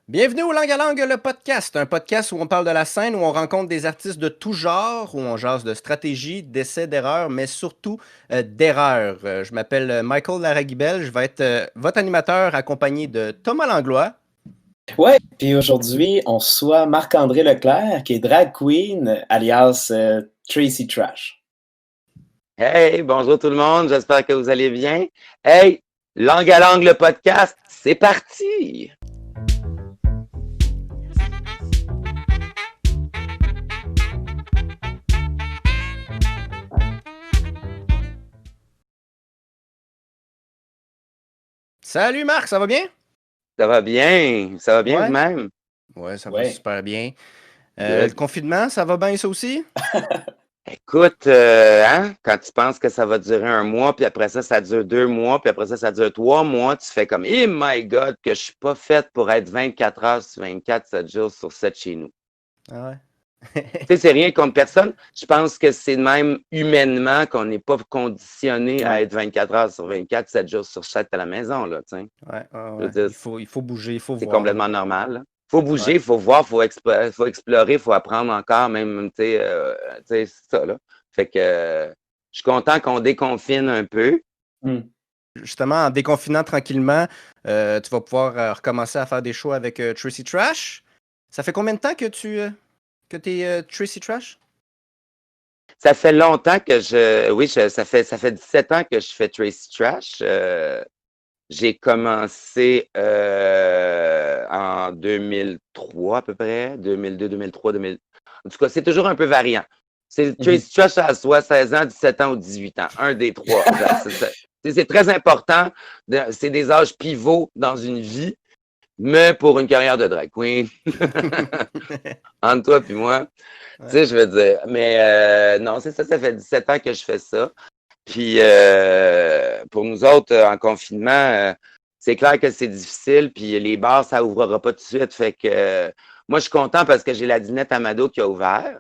Bienvenue au Langue à Langue, le podcast, un podcast où on parle de la scène, où on rencontre des artistes de tout genre, où on jase de stratégie, d'essais, d'erreurs, mais surtout d'erreurs. Je m'appelle Michael Laragibel, je vais être votre animateur accompagné de Thomas Langlois. Ouais, puis aujourd'hui, on reçoit Marc-André Leclerc, qui est drag queen, alias Tracy Trash. Hey, bonjour tout le monde, j'espère que vous allez bien. Hey, Langue à Langue, le podcast, c'est parti! Salut Marc, ça va bien? Ça va bien Ouais, vous-même? ouais, ça va Ouais. super bien. Le Good. confinement, ça va bien ça aussi? Écoute, quand tu penses que ça va durer un mois, puis après ça dure 2 mois, puis après ça dure 3 mois, tu fais comme, oh my God, que je suis pas faite pour être 24 heures sur 24, 7 jours sur 7 chez nous. Ah Tu ouais. sais, c'est rien contre personne. Je pense que c'est même humainement qu'on n'est pas conditionné à Ouais. être 24 heures sur 24, 7 jours sur 7 à la maison, là, tu sais. Ouais, ouais, Je veux ouais. dire, Il faut bouger, il faut c'est voir. complètement normal, là. Faut Ouais. bouger, faut voir, faut explorer, faut apprendre encore, même, tu sais, c'est ça, là. Fait que je suis content qu'on déconfine un peu. Hmm. Justement, en déconfinant tranquillement, tu vas pouvoir recommencer à faire des shows avec Tracy Trash. Ça fait combien de temps que t'es Tracy Trash? Ça fait longtemps que ça fait 17 ans que je fais Tracy Trash. J'ai commencé en 2003 à peu près, 2002, 2003, 2000. En tout cas, c'est toujours un peu variant. C'est Mhm. Tracy Trash à soit 16 ans, 17 ans ou 18 ans. Un des trois. C'est très important. C'est des âges pivots dans une vie, mais pour une carrière de drag queen, entre toi et moi, tu Ouais. sais, je veux dire. Mais non, c'est ça, ça fait 17 ans que je fais ça. Puis pour nous autres, en confinement, c'est clair que c'est difficile. Puis les bars, ça ouvrira pas tout de suite. Fait que moi, je suis content parce que j'ai la dînette Amado qui a ouvert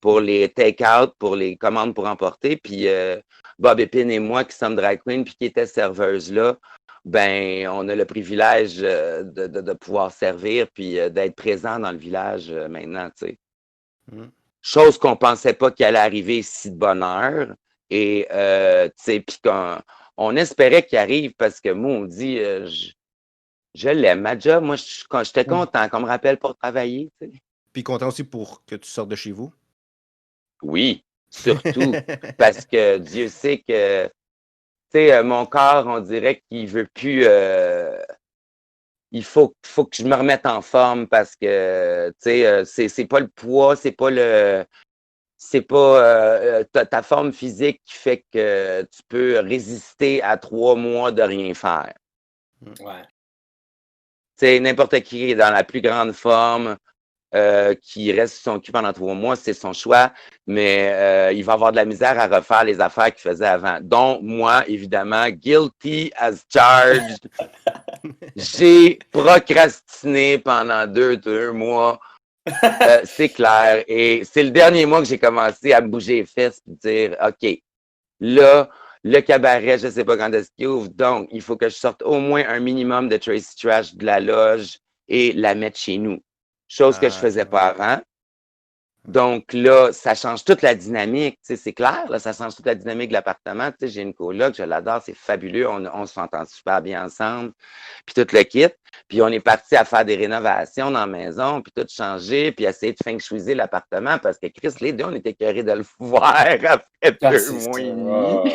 pour les take-out, pour les commandes pour emporter. Puis Bob Epine et moi, qui sommes drag queen, puis qui étaient serveuses là, ben, on a le privilège de pouvoir servir, puis d'être présent dans le village maintenant, tu sais. Mm. Chose qu'on pensait pas qu'elle allait arriver si de bonne heure. Et, tu sais, puis on espérait qu'il arrive parce que moi, on dit, je l'aime, ma job. Moi, j'étais content qu'on me rappelle pour travailler, tu sais. Puis content aussi pour que tu sortes de chez vous. Oui, surtout parce que Dieu sait que, tu sais, mon corps, on dirait qu'il veut plus, il faut que je me remette en forme parce que, tu sais, c'est pas le poids, c'est pas ta forme physique qui fait que tu peux résister à 3 mois de rien faire. Ouais. Tu sais, n'importe qui est dans la plus grande forme, qui reste sur son cul pendant 3 mois, c'est son choix, mais il va avoir de la misère à refaire les affaires qu'il faisait avant. Donc, moi, évidemment, guilty as charged. J'ai procrastiné pendant deux mois. C'est clair. Et c'est le dernier mois que j'ai commencé à me bouger les fesses et dire, OK, là, le cabaret, je ne sais pas quand est-ce qu'il ouvre, donc il faut que je sorte au moins un minimum de Tracy Trash de la loge et la mettre chez nous. Chose que je ne Ah, ok, faisais ouais. pas avant. Ouais. Donc là, ça change toute la dynamique, tu sais, c'est clair, là, ça change toute la dynamique de l'appartement. Tu sais, j'ai une coloc, je l'adore, c'est fabuleux, on s'entend super bien ensemble, puis tout le kit. Puis on est parti à faire des rénovations dans la maison, puis tout changer, puis essayer de feng shuiser l'appartement, parce que Chris, les deux, on était curés de le voir après Ah, deux c'est mois ça. et demi,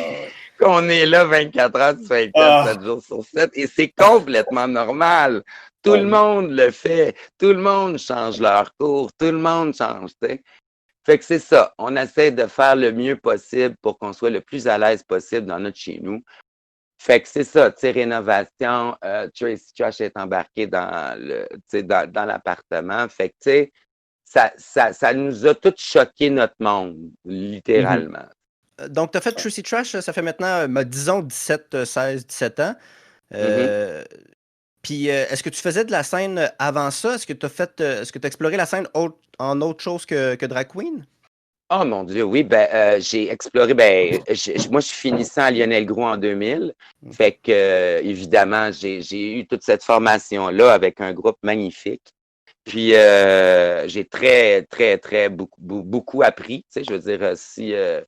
qu'on est là 24 heures sur 24, Ah, 7 jours sur 7, et c'est complètement normal. Tout le ouais. monde le fait. Tout le monde change leur cours. Tout le monde change, tu sais. Fait que c'est ça. On essaie de faire le mieux possible pour qu'on soit le plus à l'aise possible dans notre chez nous. Fait que c'est ça, tu sais, rénovation, Tracy Josh est embarqué dans tu sais, dans l'appartement. Fait que, tu sais, ça nous a tous choqué notre monde, Mhm. littéralement. Donc, tu as fait Tracy Trash, ça fait maintenant, disons, 17, 16, 17 ans. Mhm. Euh, Puis, est-ce que tu faisais de la scène avant ça? Est-ce que tu as exploré la scène en autre chose que drag queen? Oh mon Dieu, oui, j'ai exploré, moi je suis finissant à Lionel Groux en 2000, fait que évidemment, j'ai eu toute cette formation-là avec un groupe magnifique. Puis j'ai très, très, très beaucoup appris. Tu sais, je veux dire, si il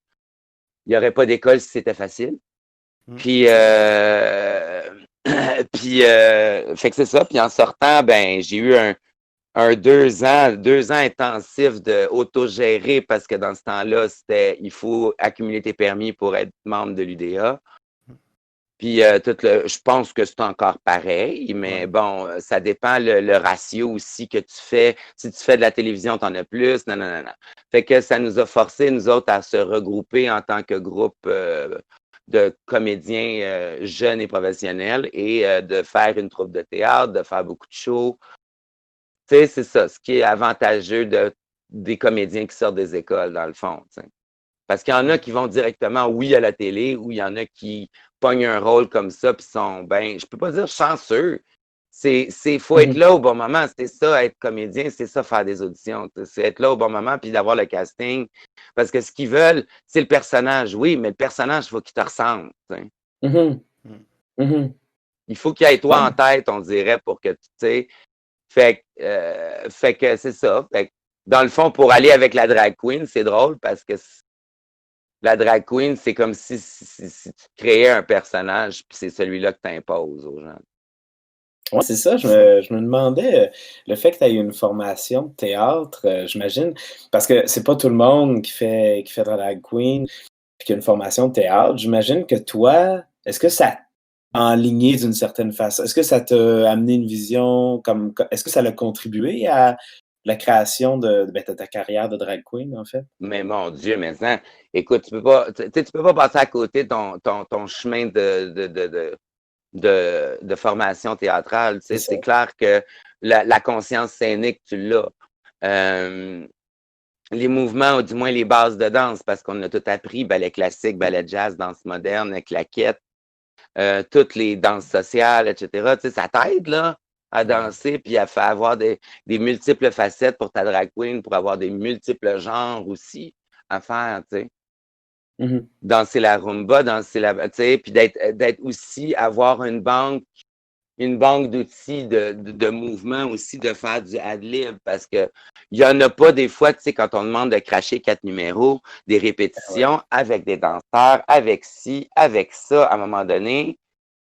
n'y aurait pas d'école si c'était facile. Puis fait que c'est ça. Puis en sortant, j'ai eu un 2 ans intensifs de autogéré parce que dans ce temps-là, il faut accumuler tes permis pour être membre de l'UDA. Puis je pense que c'est encore pareil, mais bon, ça dépend le ratio aussi que tu fais. Si tu fais de la télévision, tu en as plus. Non, non, non, non. Fait que ça nous a forcé, nous autres, à se regrouper en tant que groupe de comédiens jeunes et professionnels et de faire une troupe de théâtre, de faire beaucoup de shows. Tu sais, c'est ça, ce qui est avantageux des comédiens qui sortent des écoles, dans le fond. T'sais. Parce qu'il y en a qui vont directement, oui, à la télé, ou il y en a qui pognent un rôle comme ça, puis sont, je peux pas dire chanceux. Faut être là au bon moment. C'est ça, être comédien, c'est ça, faire des auditions. C'est être là au bon moment, puis d'avoir le casting. Parce que ce qu'ils veulent, c'est le personnage. Oui, mais le personnage, il faut qu'il te ressemble. Il faut qu'il y ait toi en tête, on dirait, pour que tu sais. Fait que c'est ça. Fait que, dans le fond, pour aller avec la drag queen, c'est drôle parce que la drag queen, c'est comme si tu créais un personnage, puis c'est celui-là que tu imposes aux gens. Oui, c'est ça, je me demandais, le fait que tu aies une formation de théâtre, j'imagine, parce que c'est pas tout le monde qui fait de la drag queen, puis qui a une formation de théâtre. J'imagine que toi, est-ce que ça t'a enligné d'une certaine façon? Est-ce que ça t'a amené une vision est-ce que ça a contribué à la création de ta carrière de drag queen, en fait? Mais mon Dieu, maintenant, écoute, tu peux pas passer à côté de ton chemin de formation théâtrale. Tu sais, c'est clair que la conscience scénique, tu l'as. Les mouvements, ou du moins les bases de danse, parce qu'on a tout appris, ballet classique, ballet jazz, danse moderne, claquette, toutes les danses sociales, etc. Tu sais, ça t'aide, là, à danser, puis à faire avoir des multiples facettes pour ta drag queen, pour avoir des multiples genres aussi à faire, tu sais. Danser la rumba, tu sais, puis d'être aussi, avoir une banque d'outils de mouvement aussi, de faire du ad-lib, parce que il y en a pas des fois, tu sais, quand on demande de cracher 4 numéros, des répétitions avec des danseurs, avec ci, avec ça, à un moment donné,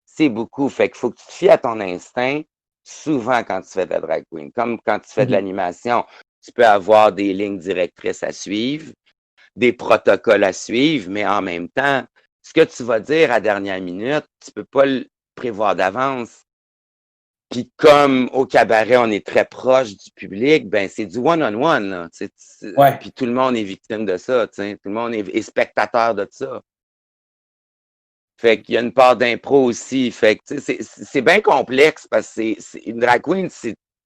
c'est beaucoup. Fait qu'il faut que tu te fies à ton instinct, souvent quand tu fais de la drag queen. Comme quand tu fais de l'animation, tu peux avoir des lignes directrices à suivre, des protocoles à suivre, mais en même temps, ce que tu vas dire à dernière minute, tu peux pas le prévoir d'avance. Puis comme au cabaret, on est très proche du public, c'est du one-on-one. Là, puis tout le monde est victime de ça. Tout le monde est spectateur de ça. Fait qu'il y a une part d'impro aussi. Fait que c'est bien complexe parce que une drag queen,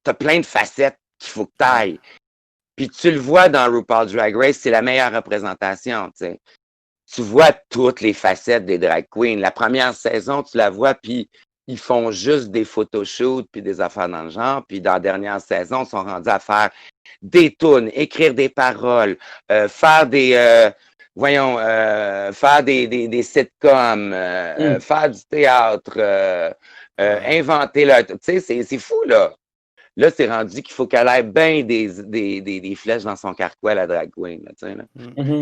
t'as plein de facettes qu'il faut que t'ailles. Puis tu le vois dans RuPaul's Drag Race, c'est la meilleure représentation. T'sais. Tu vois toutes les facettes des drag queens. La première saison, tu la vois, puis ils font juste des photoshoots puis des affaires dans le genre. Puis dans la dernière saison, ils sont rendus à faire des tunes, écrire des paroles, faire des faire des sitcoms, faire du théâtre, inventer leur. Tu sais, c'est fou, là. Là, c'est rendu qu'il faut qu'elle ait bien des flèches dans son carquois, la drag queen. Là, là.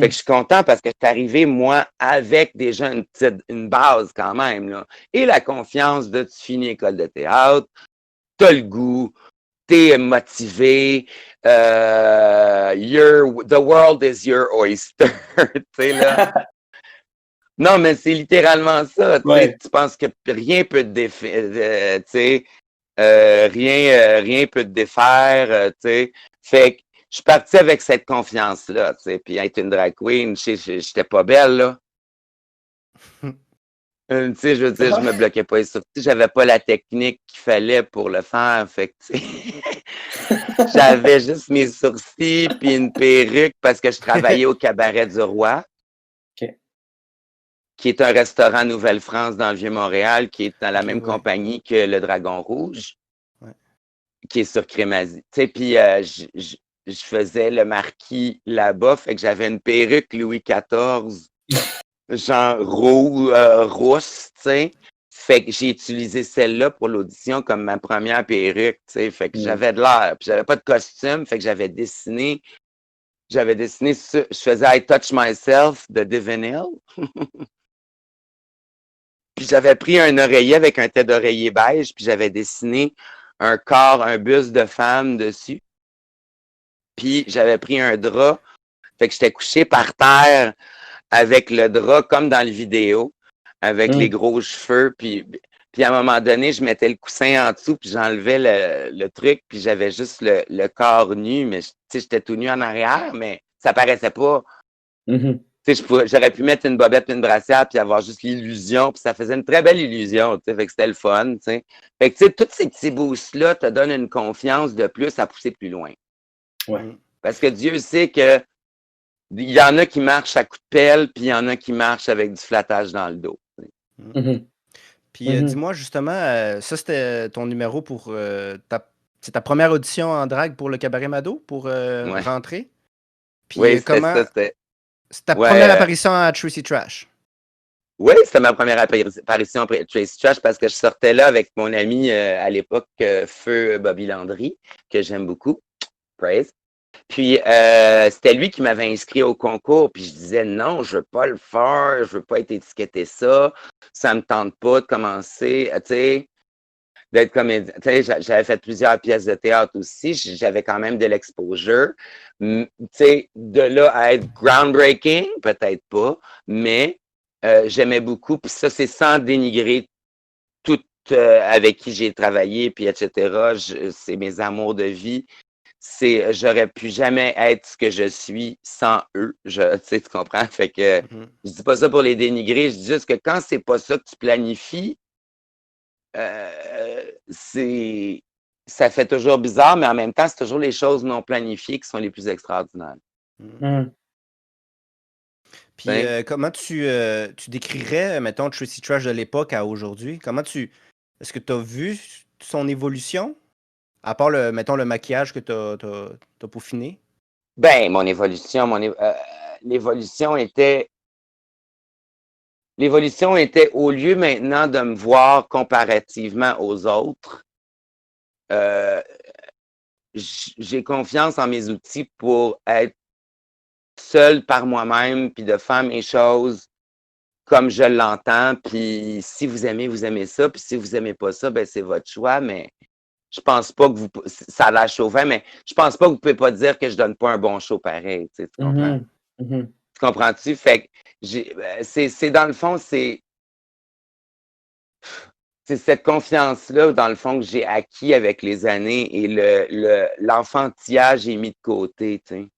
Fait que je suis content parce que je suis arrivé, moi, avec déjà une base quand même. Là. Et la confiance de tu finis école de théâtre, t'as le goût, t'es motivé, the world is your oyster. Là. Non, mais c'est littéralement ça. Tu penses que rien peut te défaire. Rien peut te défaire, tu sais. Fait que je suis parti avec cette confiance-là, tu sais. Puis être une drag queen, j'étais pas belle, là. Tu sais, je veux dire, je me bloquais pas les sourcils. J'avais pas la technique qu'il fallait pour le faire. Fait que, tu sais, j'avais juste mes sourcils puis une perruque parce que je travaillais au Cabaret du Roi. Qui est un restaurant Nouvelle-France dans le Vieux-Montréal, qui est dans la même compagnie que le Dragon Rouge, qui est sur Crémazie. Tu sais, puis je faisais le marquis là-bas, fait que j'avais une perruque Louis XIV, genre rousse, tu sais. Fait que j'ai utilisé celle-là pour l'audition comme ma première perruque, tu sais. Fait que j'avais de l'air, puis j'avais pas de costume, fait que je faisais I Touch Myself de Devin Hill. Puis j'avais pris un oreiller avec un tête d'oreiller beige, puis j'avais dessiné un corps, un buste de femme dessus. Puis j'avais pris un drap, fait que j'étais couché par terre avec le drap comme dans le vidéo, avec les gros cheveux. Puis à un moment donné, je mettais le coussin en dessous, puis j'enlevais le truc, puis j'avais juste le corps nu, mais j'étais tout nu en arrière, mais ça paraissait pas. J'aurais pu mettre une bobette et une brassière puis avoir juste l'illusion, puis ça faisait une très belle illusion, fait que c'était le fun, t'sais. Fait que tous ces petits boosts-là te donnent une confiance de plus à pousser plus loin. Ouais. Parce que Dieu sait que il y en a qui marchent à coups de pelle, puis il y en a qui marchent avec du flattage dans le dos. Puis dis-moi justement, ça c'était ton numéro pour c'est ta première audition en drague pour le Cabaret Mado pour Ouais. rentrer. Puis Oui, c'était comment ça, c'était. c'est ta Ouais, première apparition à Tracy Trash. Oui, c'était ma première apparition après Tracy Trash parce que je sortais là avec mon ami à l'époque, Feu Bobby Landry, que j'aime beaucoup. Praise. Puis c'était lui qui m'avait inscrit au concours, puis je disais non, je veux pas le faire, je veux pas être étiqueté ça me tente pas de commencer, tu sais, d'être comédien. Tu sais, j'avais fait plusieurs pièces de théâtre aussi, j'avais quand même de l'exposure. Tu sais, de là à être groundbreaking, peut-être pas, mais j'aimais beaucoup, puis ça, c'est sans dénigrer tout avec qui j'ai travaillé, puis etc. C'est mes amours de vie. J'aurais pu jamais être ce que je suis sans eux. Tu sais, tu comprends? Fait que je dis pas ça pour les dénigrer, je dis juste que quand c'est pas ça que tu planifies, ça fait toujours bizarre, mais en même temps, c'est toujours les choses non planifiées qui sont les plus extraordinaires. Puis comment tu décrirais, mettons, Tracy Trash de l'époque à aujourd'hui? Est-ce que tu as vu son évolution? À part mettons, le maquillage que tu as peaufiné? Ben, l'évolution était au lieu maintenant de me voir comparativement aux autres, j'ai confiance en mes outils pour être seul par moi-même, puis de faire mes choses comme je l'entends. Puis si vous aimez ça. Puis si vous aimez pas ça, ben c'est votre choix. Mais je pense pas que ça a l'air chauvin, mais je pense pas que vous pouvez pas dire que je donne pas un bon show pareil. Tu comprends? Tu comprends-tu? Fait que c'est dans le fond, c'est cette confiance-là, dans le fond, que j'ai acquis avec les années et l'enfantillage est mis de côté, tu sais.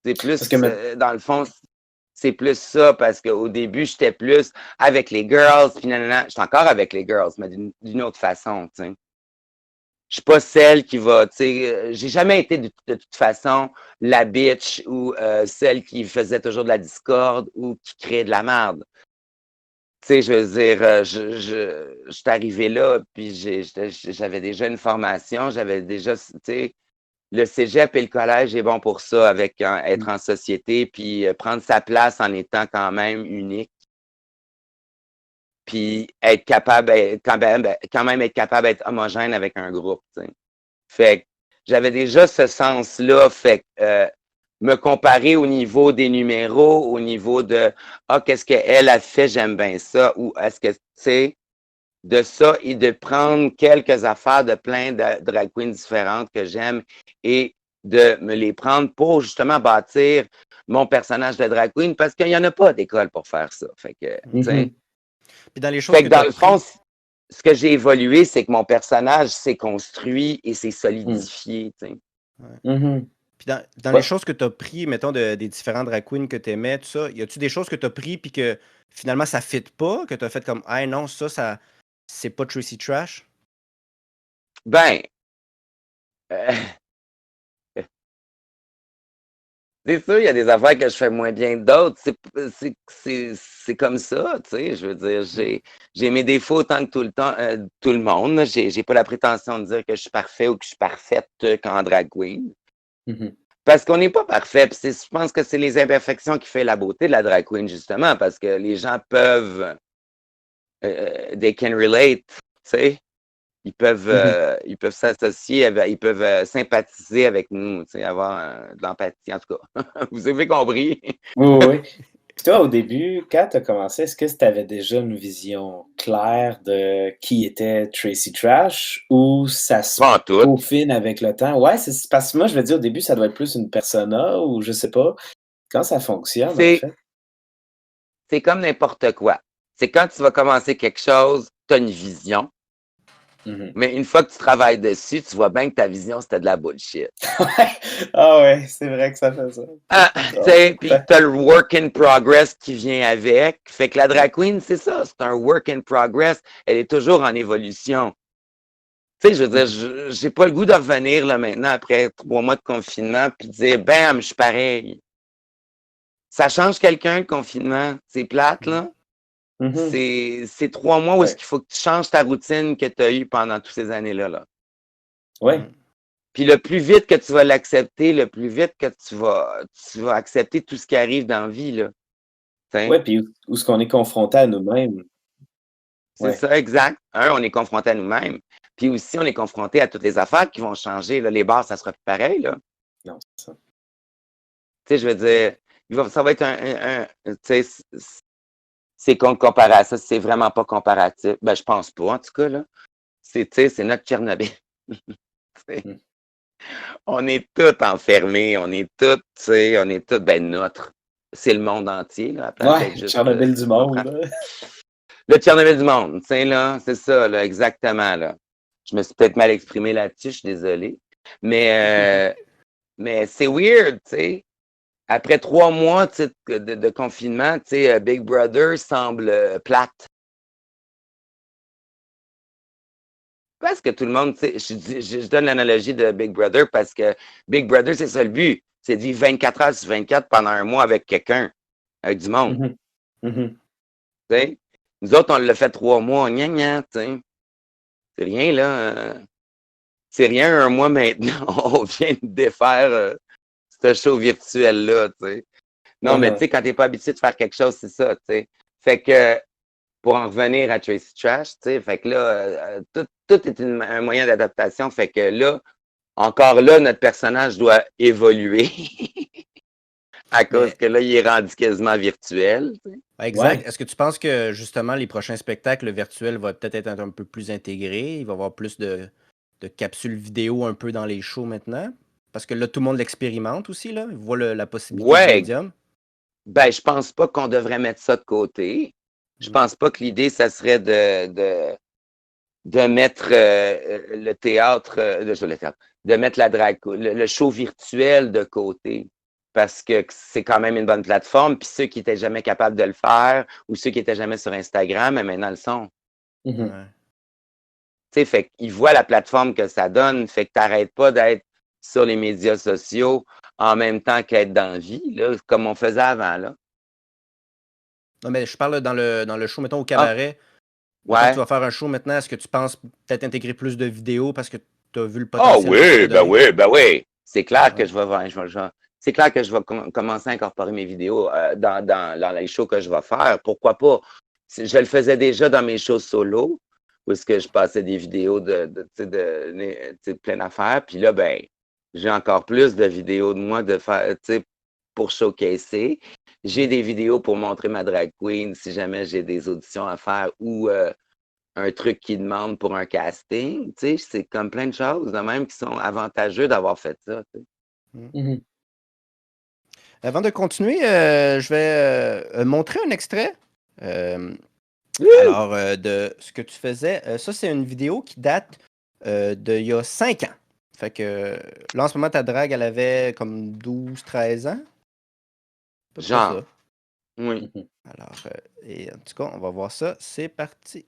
C'est plus, dans le fond, c'est plus ça, parce qu'au début, j'étais plus avec les girls, puis j'étais encore avec les girls, mais d'une autre façon, tu sais. Je suis pas celle qui va, tu sais, j'ai jamais été de toute façon la bitch ou celle qui faisait toujours de la discorde ou qui créait de la merde. Tu sais, je veux dire, je suis arrivé là, puis j'avais déjà une formation, j'avais déjà, tu sais, le cégep et le collège est bon pour ça, avec être en société, puis prendre sa place en étant quand même unique, puis être capable, quand même être capable d'être homogène avec un groupe, tu sais. Fait que j'avais déjà ce sens-là, fait que me comparer au niveau des numéros, au niveau de qu'est-ce qu'elle a fait, j'aime bien ça, ou est-ce que, tu sais, de ça et de prendre quelques affaires de plein de drag queens différentes que j'aime et de me les prendre pour justement bâtir mon personnage de drag queen parce qu'il n'y en a pas d'école pour faire ça. Fait que, tu sais. Puis dans les choses que dans le fond, ce que j'ai évolué, c'est que mon personnage s'est construit et s'est solidifié, tu sais. Puis dans les choses que tu as pris, mettons, des différents drag queens que tu aimais, tout ça, y a-tu des choses que tu as pris puis que finalement ça fit pas, que tu as fait comme ah non, ça c'est pas Tracy Trash? Ben, C'est sûr, il y a des affaires que je fais moins bien que d'autres. C'est comme ça, tu sais. Je veux dire, j'ai mes défauts autant que tout le monde. Là. J'ai pas la prétention de dire que je suis parfait ou que je suis parfaite qu'en drag queen. Parce qu'on n'est pas parfait. Puis je pense que c'est les imperfections qui font la beauté de la drag queen, justement, parce que les gens peuvent they can relate, tu sais. Ils peuvent s'associer, ils peuvent sympathiser avec nous, tu sais, avoir de l'empathie, en tout cas. Vous avez compris? Oui. Puis toi, au début, quand tu as commencé, est-ce que tu avais déjà une vision claire de qui était Tracy Trash ou ça se Pas en tout. peaufine avec le temps? Ouais, c'est parce que moi, je veux dire, au début, ça doit être plus une persona ou je sais pas. Quand ça fonctionne, en fait? C'est comme n'importe quoi. C'est quand tu vas commencer quelque chose, tu as une vision. Mais une fois que tu travailles dessus, tu vois bien que ta vision, c'était de la bullshit. Ah ouais, c'est vrai que ça fait ça. Puis tu as le work in progress qui vient avec. Fait que la drag queen, c'est ça, c'est un work in progress. Elle est toujours en évolution. Tu sais, je veux dire, j'ai pas le goût de revenir là maintenant après 3 mois de confinement puis dire bam, je suis pareil. Ça change quelqu'un, le confinement. C'est plate, là. C'est 3 mois où est-ce qu'il faut que tu changes ta routine que tu as eue pendant toutes ces années-là. Là. Ouais. Puis le plus vite que tu vas l'accepter, le plus vite que tu vas accepter tout ce qui arrive dans la vie. Là. Oui, puis où est-ce qu'on est confronté à nous-mêmes. C'est ça, exact. On est confronté à nous-mêmes. Puis aussi, on est confronté à toutes les affaires qui vont changer. Là. Les bars, ça sera plus pareil. Là. Non, c'est ça. Tu sais, je veux dire, ça va être tu sais, c'est comparé à ça, c'est vraiment pas comparatif. Ben, je pense pas, en tout cas, là. C'est notre Tchernobyl. On est tous enfermés, on est tous, ben, notre. C'est le monde entier, là. Ouais, Tchernobyl du monde. Le Tchernobyl du monde, tu sais, là, c'est ça, là, exactement, là. Je me suis peut-être mal exprimé là-dessus, je suis désolé. Mais c'est weird, tu sais. Après 3 mois de confinement, Big Brother semble plate. Parce que tout le monde, je donne l'analogie de Big Brother parce que Big Brother, c'est ça le but. C'est de vivre 24 heures sur 24 pendant un mois avec quelqu'un, avec du monde. Nous autres, on l'a fait 3 mois, gna, c'est rien, là. C'est rien, un mois maintenant, on vient de défaire ce show virtuel-là, tu sais. Non, mais tu sais, quand t'es pas habitué de faire quelque chose, c'est ça, tu sais. Fait que, pour en revenir à Tracy Trash, tu sais, fait que là, tout est un moyen d'adaptation. Fait que là, encore là, notre personnage doit évoluer. À cause que là, il est rendu quasiment virtuel. Tu sais. Exact. Ouais. Est-ce que tu penses que, justement, les prochains spectacles, le virtuel va peut-être être un peu plus intégré? Il va y avoir plus de capsules vidéo un peu dans les shows maintenant? Parce que là, tout le monde l'expérimente aussi, là. Il voit la possibilité du médium. Ben, je pense pas qu'on devrait mettre ça de côté. Je pense pas que l'idée, ça serait de mettre le théâtre, de mettre la drag, le show virtuel de côté. Parce que c'est quand même une bonne plateforme. Puis ceux qui n'étaient jamais capables de le faire ou ceux qui n'étaient jamais sur Instagram, maintenant le sont. Tu sais, fait qu'ils voient la plateforme que ça donne. Fait que tu n'arrêtes pas d'être sur les médias sociaux en même temps qu'être dans la vie, là, comme on faisait avant, là. Non, mais je parle dans le show, mettons, au cabaret. Ouais. Tu vas faire un show maintenant, est-ce que tu penses peut-être intégrer plus de vidéos parce que tu as vu le potentiel? Ah oui, ben oui. C'est clair que je vais c'est clair que je vais commencer à incorporer mes vidéos dans les shows que je vais faire. Pourquoi pas? Je le faisais déjà dans mes shows solo, où est-ce que je passais des vidéos de plein d'affaires. Puis là, ben, j'ai encore plus de vidéos de moi de faire, pour showcaser. J'ai des vidéos pour montrer ma drag queen si jamais j'ai des auditions à faire ou un truc qui demande pour un casting. C'est comme plein de choses de même qui sont avantageux d'avoir fait ça. Avant de continuer, je vais montrer un extrait. Alors, de ce que tu faisais. Ça, c'est une vidéo qui date d'il y a 5 ans. Fait que là, en ce moment, ta drague, elle avait comme 12-13 ans. Genre. Ça. Oui. Alors, et en tout cas, on va voir ça. C'est parti.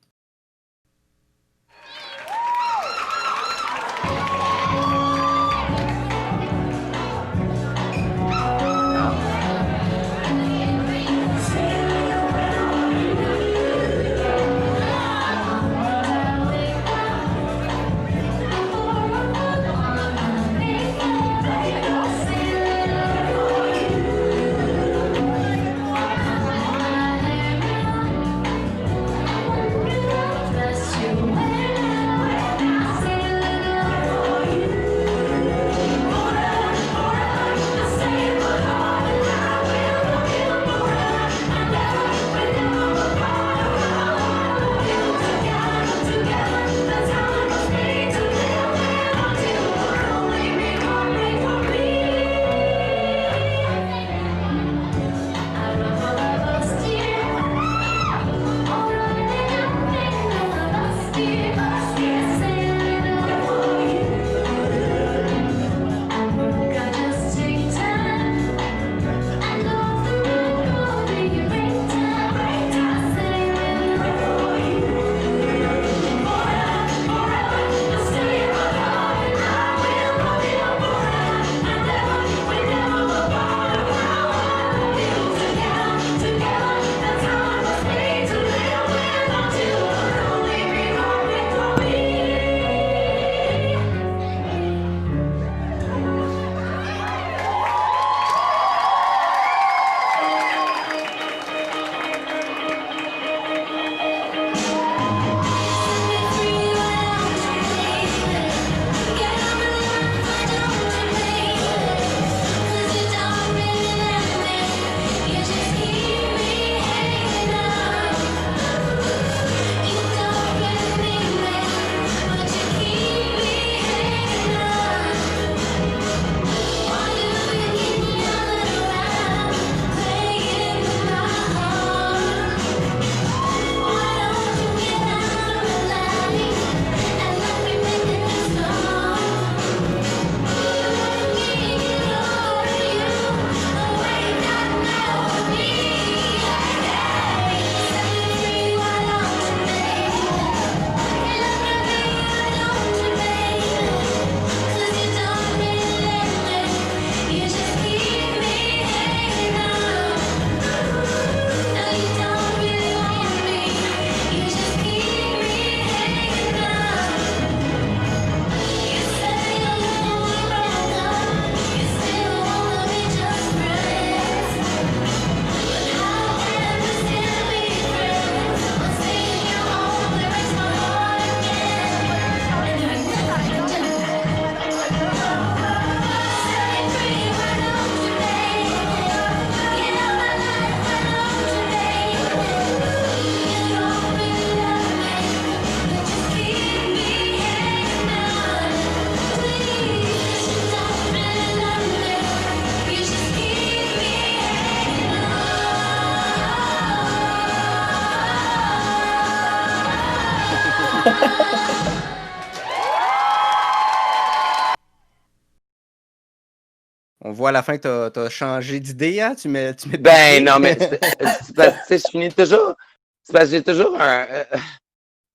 On voit à la fin que t'as changé d'idée, hein? Tu mets plus Ben rien. non, mais c'est parce que, tu sais, je finis toujours. C'est parce que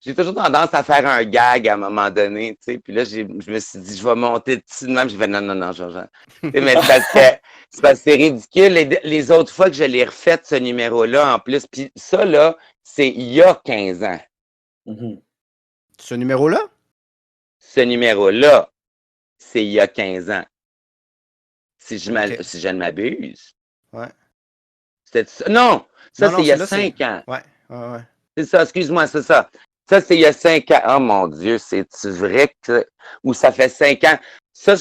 j'ai toujours tendance à faire un gag à un moment donné, tu sais. Puis là, je me suis dit, je vais monter dessus de même. Je vais non, non, non, Jean-Jean. Tu sais, mais c'est parce que c'est ridicule. Les autres fois que je l'ai refait, ce numéro-là, en plus. Puis ça, là, c'est il y a 15 ans. Mhm. Ce numéro-là? Ce numéro-là, c'est il y a 15 ans. Si je ne m'abuse. Ouais. C'était ça. Non, ça, Non, c'est il y a celui-là, 5 ans. Ouais, ouais. C'est ça, excuse-moi, c'est ça. Ça, c'est il y a 5 ans. Oh mon Dieu, c'est-tu vrai que. Ou ça fait 5 ans. Ça,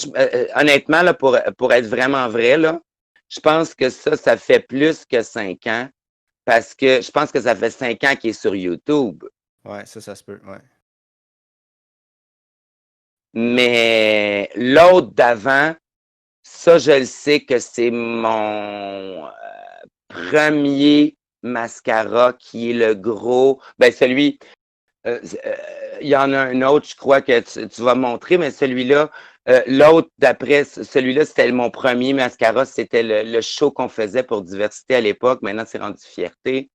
honnêtement, là, pour être vraiment vrai, là, je pense que ça fait plus que 5 ans. Parce que je pense que ça fait 5 ans qu'il est sur YouTube. Ouais, ça se peut, ouais. Mais l'autre d'avant, ça, je le sais que c'est mon premier mascara qui est le gros. Ben, celui. Il y en a un autre, je crois que tu vas montrer, mais celui-là, l'autre d'après, celui-là, c'était mon premier mascara. C'était le show qu'on faisait pour Diversité à l'époque. Maintenant, c'est rendu Fierté.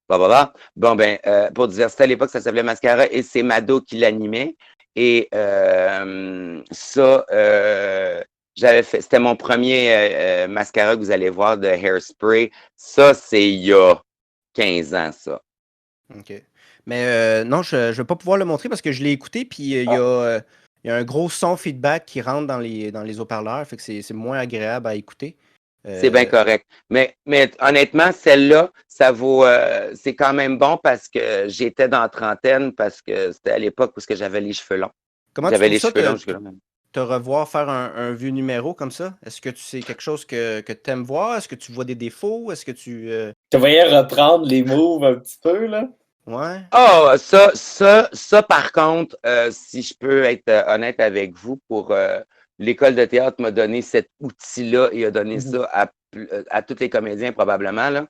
Blablabla. Bon, ben, pour Diversité à l'époque, ça s'appelait Mascara et c'est Mado qui l'animait. Et ça, j'avais fait, c'était mon premier mascara que vous allez voir de Hairspray. Ça, c'est il y a 15 ans, ça. OK. Mais non, je ne vais pas pouvoir le montrer parce que je l'ai écouté, puis il y a un gros son feedback qui rentre dans les haut-parleurs, fait que c'est moins agréable à écouter. C'est bien correct. Mais honnêtement, celle-là, ça vaut. C'est quand même bon parce que j'étais dans la trentaine, parce que c'était à l'époque où j'avais les cheveux longs. Comment tu J'avais trouves les ça cheveux longs jusque-là même. te revoir faire un vieux numéro comme ça? Est-ce que c'est quelque chose que tu aimes voir? Est-ce que tu vois des défauts? Est-ce que tu... Tu voyais reprendre les moves un petit peu, là? Ouais. Ah, ça, par contre, si je peux être honnête avec vous, pour l'école de théâtre m'a donné cet outil-là et a donné ça à tous les comédiens probablement, là.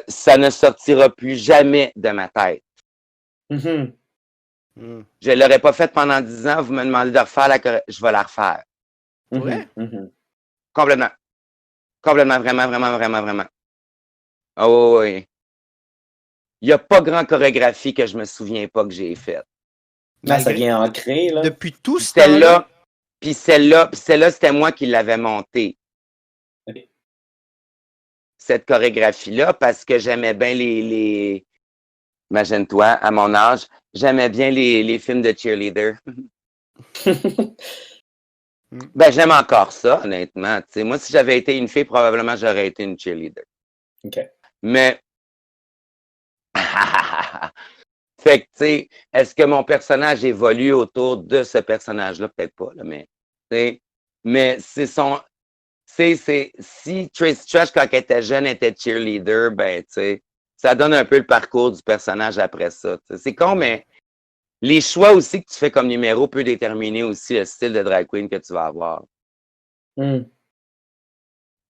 Ça ne sortira plus jamais de ma tête. Mhm. Je ne l'aurais pas fait pendant 10 ans, vous me demandez de refaire je vais la refaire. Pour vrai? Mhm. Complètement. Complètement, vraiment, vraiment, vraiment, vraiment. Oh oui. Il n'y a pas grand chorégraphie que je me souviens pas que j'ai faite. Ben, ça vient ancré, là. Depuis tout ce temps-là? Celle-là, puis celle-là, c'était moi qui l'avais montée. Okay. Cette chorégraphie-là, parce que j'aimais bien les... Imagine-toi, à mon âge, j'aimais bien les films de cheerleader. Ben, j'aime encore ça, honnêtement. T'sais, moi, si j'avais été une fille, probablement, j'aurais été une cheerleader. OK. Mais... Fait que, tu sais, est-ce que mon personnage évolue autour de ce personnage-là? Peut-être pas, là, mais c'est son... Si Tracy Trash, quand elle était jeune, était cheerleader, ben, tu sais, ça donne un peu le parcours du personnage après ça. T'sais. C'est con, mais les choix aussi que tu fais comme numéro peut déterminer aussi le style de drag queen que tu vas avoir. Mais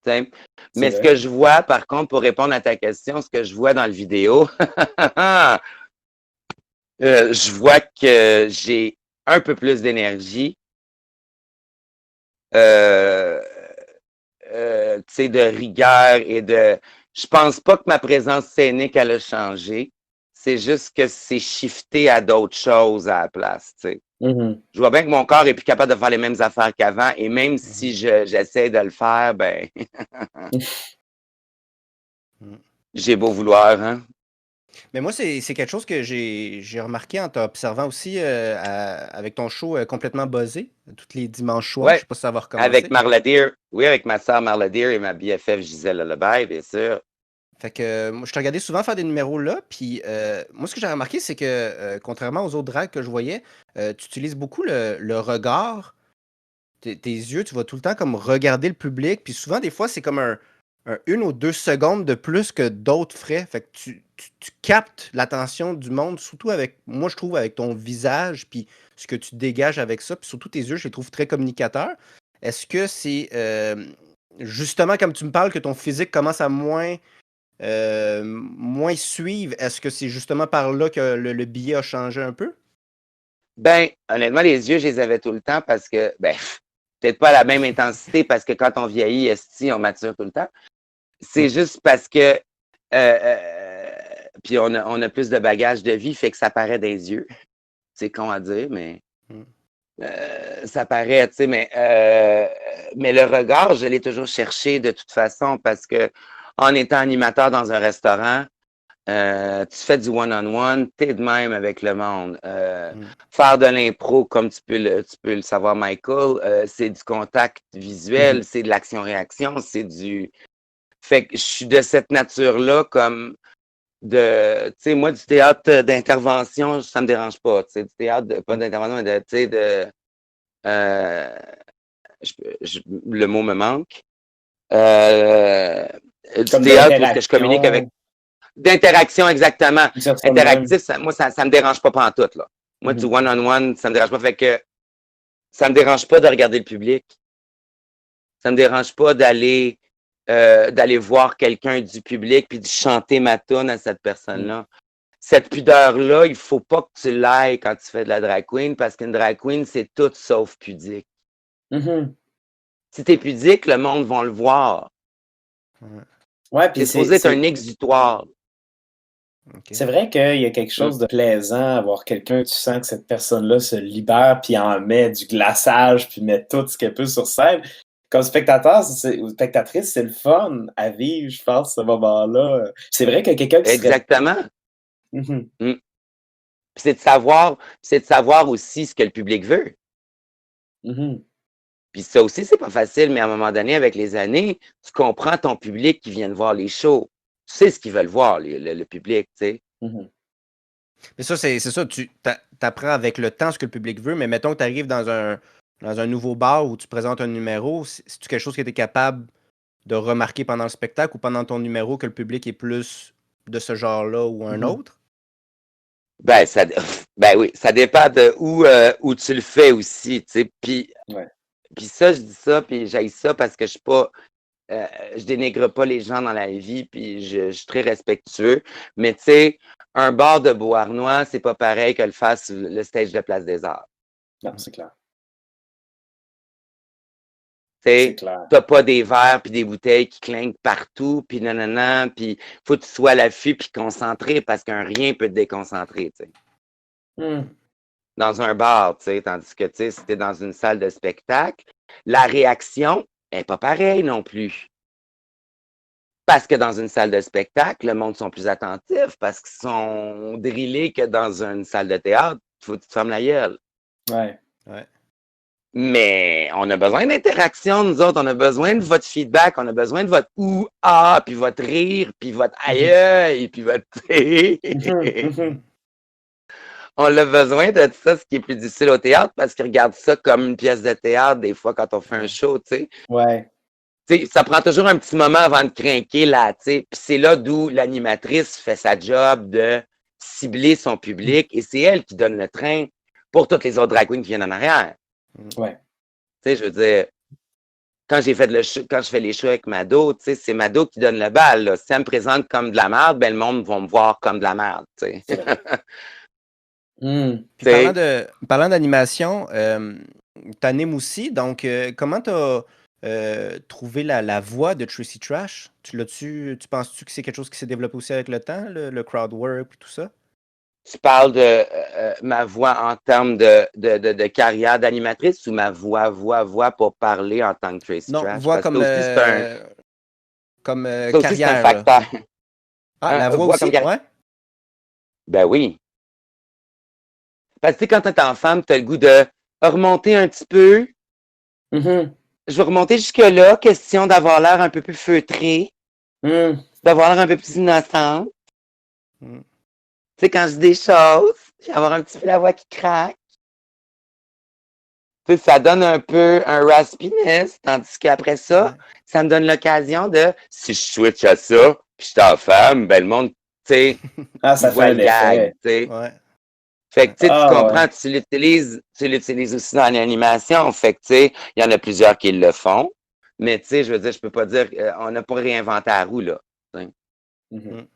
ce que je vois, par contre, pour répondre à ta question, ce que je vois dans le vidéo, je vois que j'ai un peu plus d'énergie, de rigueur et de... Je pense pas que ma présence scénique, elle a changé. C'est juste que c'est shifté à d'autres choses à la place, tu sais. Je vois bien que mon corps est plus capable de faire les mêmes affaires qu'avant et même si j'essaie de le faire, ben... j'ai beau vouloir, hein. Mais moi, c'est quelque chose que j'ai remarqué en t'observant aussi avec ton show complètement buzzé, tous les dimanches soirs. Ouais, Je sais pas si ça va recommencer. avec Marla Deer. Oui, avec ma sœur Marla Deer et ma BFF Gisèle Lebaille, bien sûr. Fait que moi, je te regardais souvent faire des numéros là, puis moi, ce que j'ai remarqué, c'est que contrairement aux autres drags que je voyais, tu utilises beaucoup le regard. Tes yeux, tu vas tout le temps comme regarder le public, puis souvent, des fois, c'est comme un 1 ou 2 secondes de plus que d'autres feraient. Fait que tu captes l'attention du monde, surtout avec, moi, je trouve, avec ton visage, puis ce que tu dégages avec ça, puis surtout tes yeux, je les trouve très communicateurs. Est-ce que c'est justement, comme tu me parles, que ton physique commence à moins moins suivent, est-ce que c'est justement par là que le billet a changé un peu? Ben, honnêtement, les yeux, je les avais tout le temps parce que, ben, peut-être pas à la même intensité parce que quand on vieillit, esti, on mature tout le temps. C'est juste parce que, puis on a plus de bagages de vie, fait que ça paraît des yeux. C'est con à dire, mais ça paraît, tu sais, mais le regard, je l'ai toujours cherché de toute façon parce que en étant animateur dans un restaurant, tu fais du one-on-one, t'es de même avec le monde. Faire de l'impro, comme tu peux le savoir, Michael, c'est du contact visuel, c'est de l'action-réaction, c'est du... Fait que je suis de cette nature-là, comme tu sais, moi, du théâtre d'intervention, ça me dérange pas, tu sais, du théâtre, pas d'intervention, mais tu sais, le mot me manque. Du Comme théâtre où est-ce que je communique avec... D'interaction, exactement. Interactif, ça me dérange pas pantoute, là. Moi, du one-on-one, ça me dérange pas. Fait que ça me dérange pas de regarder le public. Ça me dérange pas d'aller voir quelqu'un du public puis de chanter ma toune à cette personne-là. Cette pudeur-là, il faut pas que tu l'ailles quand tu fais de la drag queen parce qu'une drag queen, c'est tout sauf pudique. Si t'es pudique, le monde va le voir. Ouais, puis c'est supposé être un exutoire. Okay. C'est vrai qu'il y a quelque chose de plaisant à voir quelqu'un, tu sens que cette personne-là se libère, puis en met du glaçage, puis met tout ce qu'elle peut sur scène. Comme spectateur ou spectatrice, c'est le fun à vivre, je pense, ce moment-là. C'est vrai que quelqu'un qui Exactement. C'est de savoir aussi ce que le public veut. Puis ça aussi, c'est pas facile, mais à un moment donné, avec les années, tu comprends ton public qui vient de voir les shows. Tu sais ce qu'ils veulent voir, le public, tu sais. Mais ça, c'est ça, tu apprends avec le temps ce que le public veut, mais mettons que tu arrives dans un nouveau bar où tu présentes un numéro, c'est-tu quelque chose que tu es capable de remarquer pendant le spectacle ou pendant ton numéro que le public est plus de ce genre-là ou un autre? Ben, oui, ça dépend de où tu le fais aussi, tu sais. Puis ça, je dis ça, puis j'haïs ça parce que je suis pas... je dénigre pas les gens dans la vie, puis je suis très respectueux. Mais tu sais, un bar de Beauharnois, c'est pas pareil que le fasse le stage de Place des Arts. Non, c'est clair. Tu n'as pas des verres puis des bouteilles qui clinquent partout, puis nanana, puis faut que tu sois à l'affût puis concentré parce qu'un rien peut te déconcentrer, tu sais. Dans un bar, tu sais, tandis que, tu sais, si tu es dans une salle de spectacle, la réaction n'est pas pareille non plus. Parce que dans une salle de spectacle, le monde sont plus attentifs parce qu'ils sont drillés que dans une salle de théâtre. Il faut que tu te fermes la gueule. Ouais. Mais on a besoin d'interaction, nous autres. On a besoin de votre feedback. On a besoin de votre ou ah, puis votre rire, puis votre aïe, puis votre On a besoin de ça, ce qui est plus difficile au théâtre, parce qu'ils regardent ça comme une pièce de théâtre, des fois, quand on fait un show, tu sais. Ouais. T'sais, ça prend toujours un petit moment avant de crinquer, là, tu sais. Puis c'est là d'où l'animatrice fait sa job de cibler son public et c'est elle qui donne le train pour toutes les autres drag queens qui viennent en arrière. Ouais. Tu sais, je veux dire, quand je fais les shows avec Mado, tu sais, c'est Mado qui donne le bal, là. Si elle me présente comme de la merde, ben le monde va me voir comme de la merde, tu sais. Puis parlant d'animation, t'animes aussi, donc comment t'as trouvé la voix de Tracy Trash? Tu penses-tu que c'est quelque chose qui s'est développé aussi avec le temps, le crowd work et tout ça? Tu parles de ma voix en termes de carrière d'animatrice ou ma voix pour parler en tant que Tracy Trash? Non, voix comme, carrière. C'est un facteur. Ah, la voix aussi, ouais? Ben oui. Parce que quand t'es en femme, t'as le goût de remonter un petit peu. Je vais remonter jusque-là, question d'avoir l'air un peu plus feutré, d'avoir l'air un peu plus innocente. Tu sais, quand je dis des choses, j'ai avoir un petit peu la voix qui craque. Tu sais, ça donne un peu un raspiness, tandis qu'après ça, ça me donne l'occasion de, si je switch à ça, puis je suis en femme, ben le monde, tu sais, ça fait le gag, tu sais. Fait que, tu sais, tu comprends, ouais. tu l'utilises aussi dans l'animation. Fait que, tu sais, il y en a plusieurs qui le font. Mais, tu sais, je veux dire, je peux pas dire, on n'a pas réinventé la roue, là. Mhm.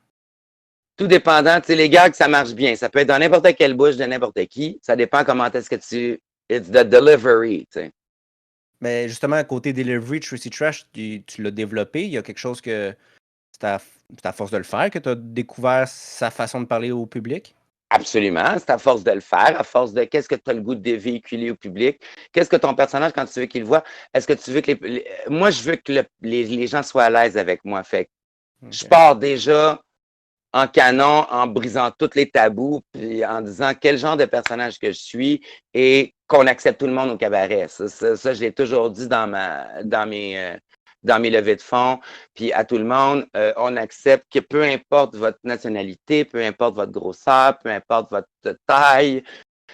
Tout dépendant, tu sais, les gags, ça marche bien. Ça peut être dans n'importe quelle bouche de n'importe qui. Ça dépend comment est-ce que it's the delivery, tu sais. Mais justement, côté delivery, Tracy Trash, tu l'as développé. Il y a quelque chose que c'est à force de le faire que tu as découvert sa façon de parler au public? Absolument. C'est à force de le faire, à force de qu'est-ce que tu as le goût de véhiculer au public. Qu'est-ce que ton personnage, quand tu veux qu'il le voit, est-ce que tu veux que moi, je veux que les gens soient à l'aise avec moi. Fait que je OK. pars déjà en canon, en brisant tous les tabous, puis en disant quel genre de personnage que je suis et qu'on accepte tout le monde au cabaret. Ça, je l'ai toujours dit dans mes levées de fonds, puis à tout le monde, on accepte que peu importe votre nationalité, peu importe votre grosseur, peu importe votre taille,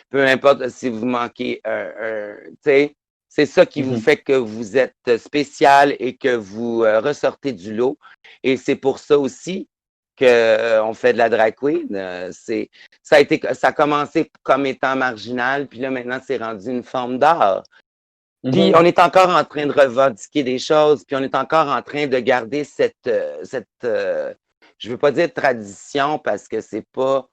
peu importe si vous manquez tu sais, c'est ça qui vous Mhm. fait que vous êtes spécial et que vous ressortez du lot. Et c'est pour ça aussi qu'on fait de la drag queen. Ça a commencé comme étant marginal, puis là, maintenant, c'est rendu une forme d'art. Puis Mhm. on est encore en train de revendiquer des choses, puis on est encore en train de garder je veux pas dire tradition parce que c'est pas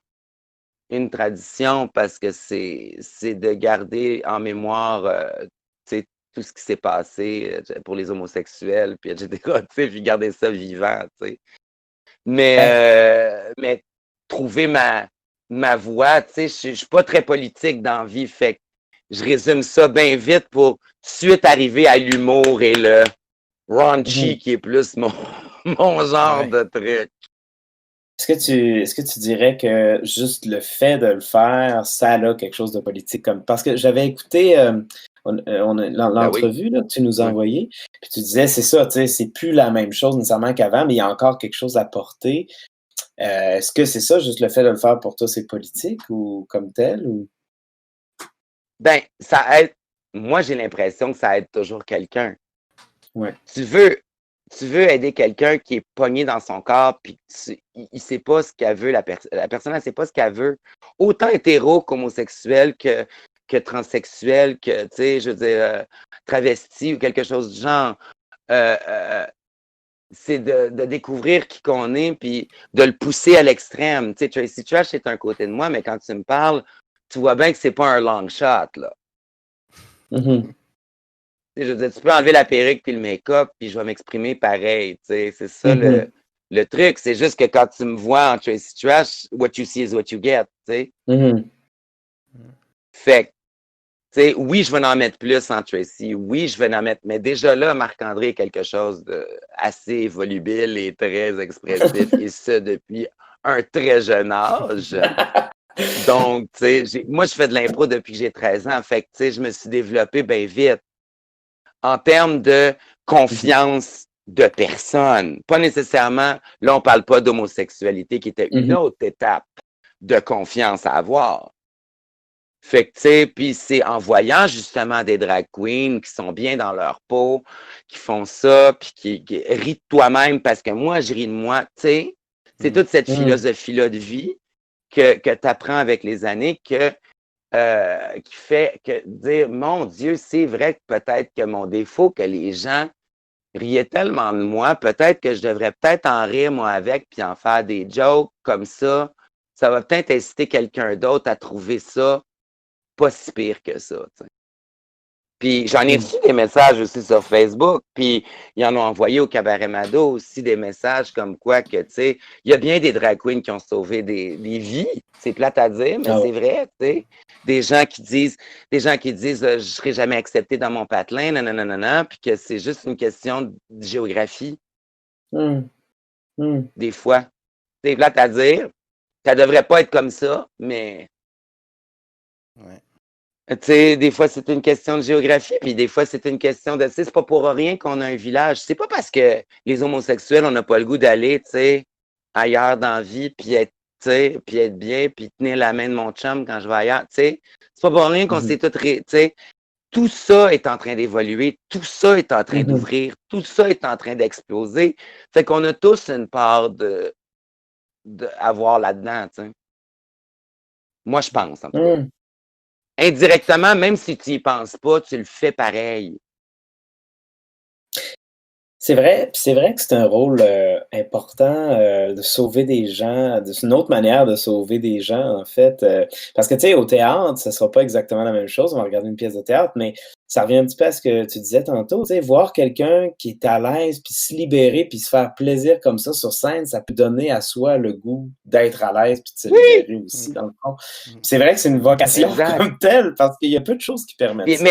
une tradition, parce que c'est de garder en mémoire tu sais, tout ce qui s'est passé pour les homosexuels, puis etc., tu sais, puis garder ça vivant, tu sais. Ben, Mais trouver ma voie, tu sais, je suis pas très politique dans la vie, fait que je résume ça bien vite pour suite arriver à l'humour et le raunchy mhm. qui est plus mon genre Ouais. de truc. Est-ce que tu dirais que juste le fait de le faire, ça a quelque chose de politique comme parce que j'avais écouté Ben oui, l'entrevue là, que tu nous as oui. envoyée, puis tu disais c'est ça, tu sais, c'est plus la même chose nécessairement qu'avant, mais il y a encore quelque chose à porter. Est-ce que c'est ça, juste le fait de le faire pour toi, c'est politique ou comme tel ou? Ben, ça aide. Moi, j'ai l'impression que ça aide toujours quelqu'un. Ouais. Tu veux, tu veux aider quelqu'un qui est pogné dans son corps, puis il sait pas ce qu'elle veut, la personne, elle sait pas ce qu'elle veut. Autant hétéro qu'homosexuel, que transsexuel, que, tu sais, je veux dire, travesti ou quelque chose du genre. Euh, euh, c'est de découvrir qui qu'on est, puis de le pousser à l'extrême. Tu sais, Tracy Trash, c'est un côté de moi, mais quand tu me parles, tu vois bien que c'est pas un long shot, là. Mhm. Tu sais, je veux dire, tu peux enlever la perruque puis le make-up, puis je vais m'exprimer pareil. Tu sais, c'est ça Mhm. le truc. C'est juste que quand tu me vois en Tracy Trash, what you see is what you get. Tu sais. Mhm. Fait que, tu sais, oui, je vais en mettre plus en Tracy. Oui, je vais en mettre. Mais déjà là, Marc-André est quelque chose de assez volubile et très expressif, et ce depuis un très jeune âge. Donc, tu sais, moi, je fais de l'impro depuis que j'ai 13 ans. Fait que, tu sais, je me suis développé bien vite. En termes de Mhm. confiance de personne. Pas nécessairement, là, on parle pas d'homosexualité qui était une Mhm. autre étape de confiance à avoir. Fait que, tu sais, puis c'est en voyant justement des drag queens qui sont bien dans leur peau, qui font ça, puis qui rient de toi-même parce que moi, je ris de moi, tu sais. C'est Mm. toute cette Mhm. philosophie-là de vie que tu apprends avec les années qui fait que dire, mon Dieu, c'est vrai que peut-être que mon défaut, que les gens riaient tellement de moi, peut-être que je devrais peut-être en rire moi avec, puis en faire des jokes comme ça va peut-être inciter quelqu'un d'autre à trouver ça pas si pire que ça. T'sais. Puis j'en ai Mhm. reçu des messages aussi sur Facebook, puis ils en ont envoyé au Cabaret Mado aussi des messages comme quoi que, tu sais, il y a bien des drag queens qui ont sauvé des vies. C'est plate à dire, mais Ah c'est ouais. vrai, tu sais. Des gens qui disent je serai jamais accepté dans mon patelin, nanana, puis que c'est juste une question de géographie, Mhm. Mhm. des fois. C'est plate à dire. Ça devrait pas être comme ça, mais Ouais. tu sais, des fois, c'est une question de géographie, puis des fois, c'est une question de, tu sais, c'est pas pour rien qu'on a un village. C'est pas parce que les homosexuels, on n'a pas le goût d'aller, tu sais, ailleurs dans la vie, puis être, tu sais, puis être bien, puis tenir la main de mon chum quand je vais ailleurs, tu sais. C'est pas pour rien qu'on Mhm. s'est tu sais, tout ça est en train d'évoluer, tout ça est en train Mhm. d'ouvrir, tout ça est en train d'exploser. Fait qu'on a tous une part de avoir là-dedans, tu sais. Moi, je pense, en tout cas. Mhm. Indirectement, même si tu y penses pas, tu le fais pareil. C'est vrai, puis c'est vrai que c'est un rôle, important, de sauver des gens, c'est une autre manière de sauver des gens, en fait, parce que, tu sais, au théâtre, ça sera pas exactement la même chose, on va regarder une pièce de théâtre, mais ça revient un petit peu à ce que tu disais tantôt, tu sais, voir quelqu'un qui est à l'aise, puis se libérer, puis se faire plaisir comme ça sur scène, ça peut donner à soi le goût d'être à l'aise, puis de se libérer aussi, dans le fond. Mm. C'est vrai que c'est une vocation Exact. comme telle, parce qu'il y a peu de choses qui permettent Puis, ça.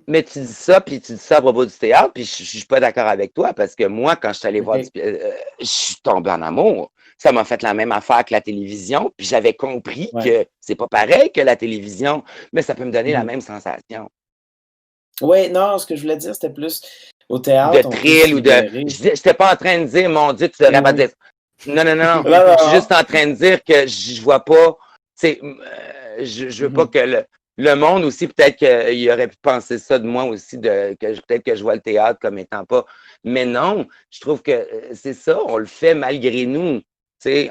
mais tu dis ça, puis tu dis ça à propos du théâtre, puis je suis pas d'accord avec toi, parce que moi, quand je suis allé voir OK. je suis tombé en amour. Ça m'a fait la même affaire que la télévision, puis j'avais compris Ouais. que c'est pas pareil que la télévision, mais ça peut me donner la Mmh. même sensation Ouais, non, ce que je voulais dire, c'était plus au de théâtre, on peut se thrill ou de. libérer. J'étais pas en train de dire, mon Dieu, tu devrais pas dire. Non, non, non, non. Non, non, Je suis non. juste en train de dire que je vois pas. Je veux pas Mhm. que le monde aussi, peut-être qu'il aurait pu penser ça de moi aussi, peut-être que je vois le théâtre comme étant pas. Mais non, je trouve que c'est ça, on le fait malgré nous. Tu sais,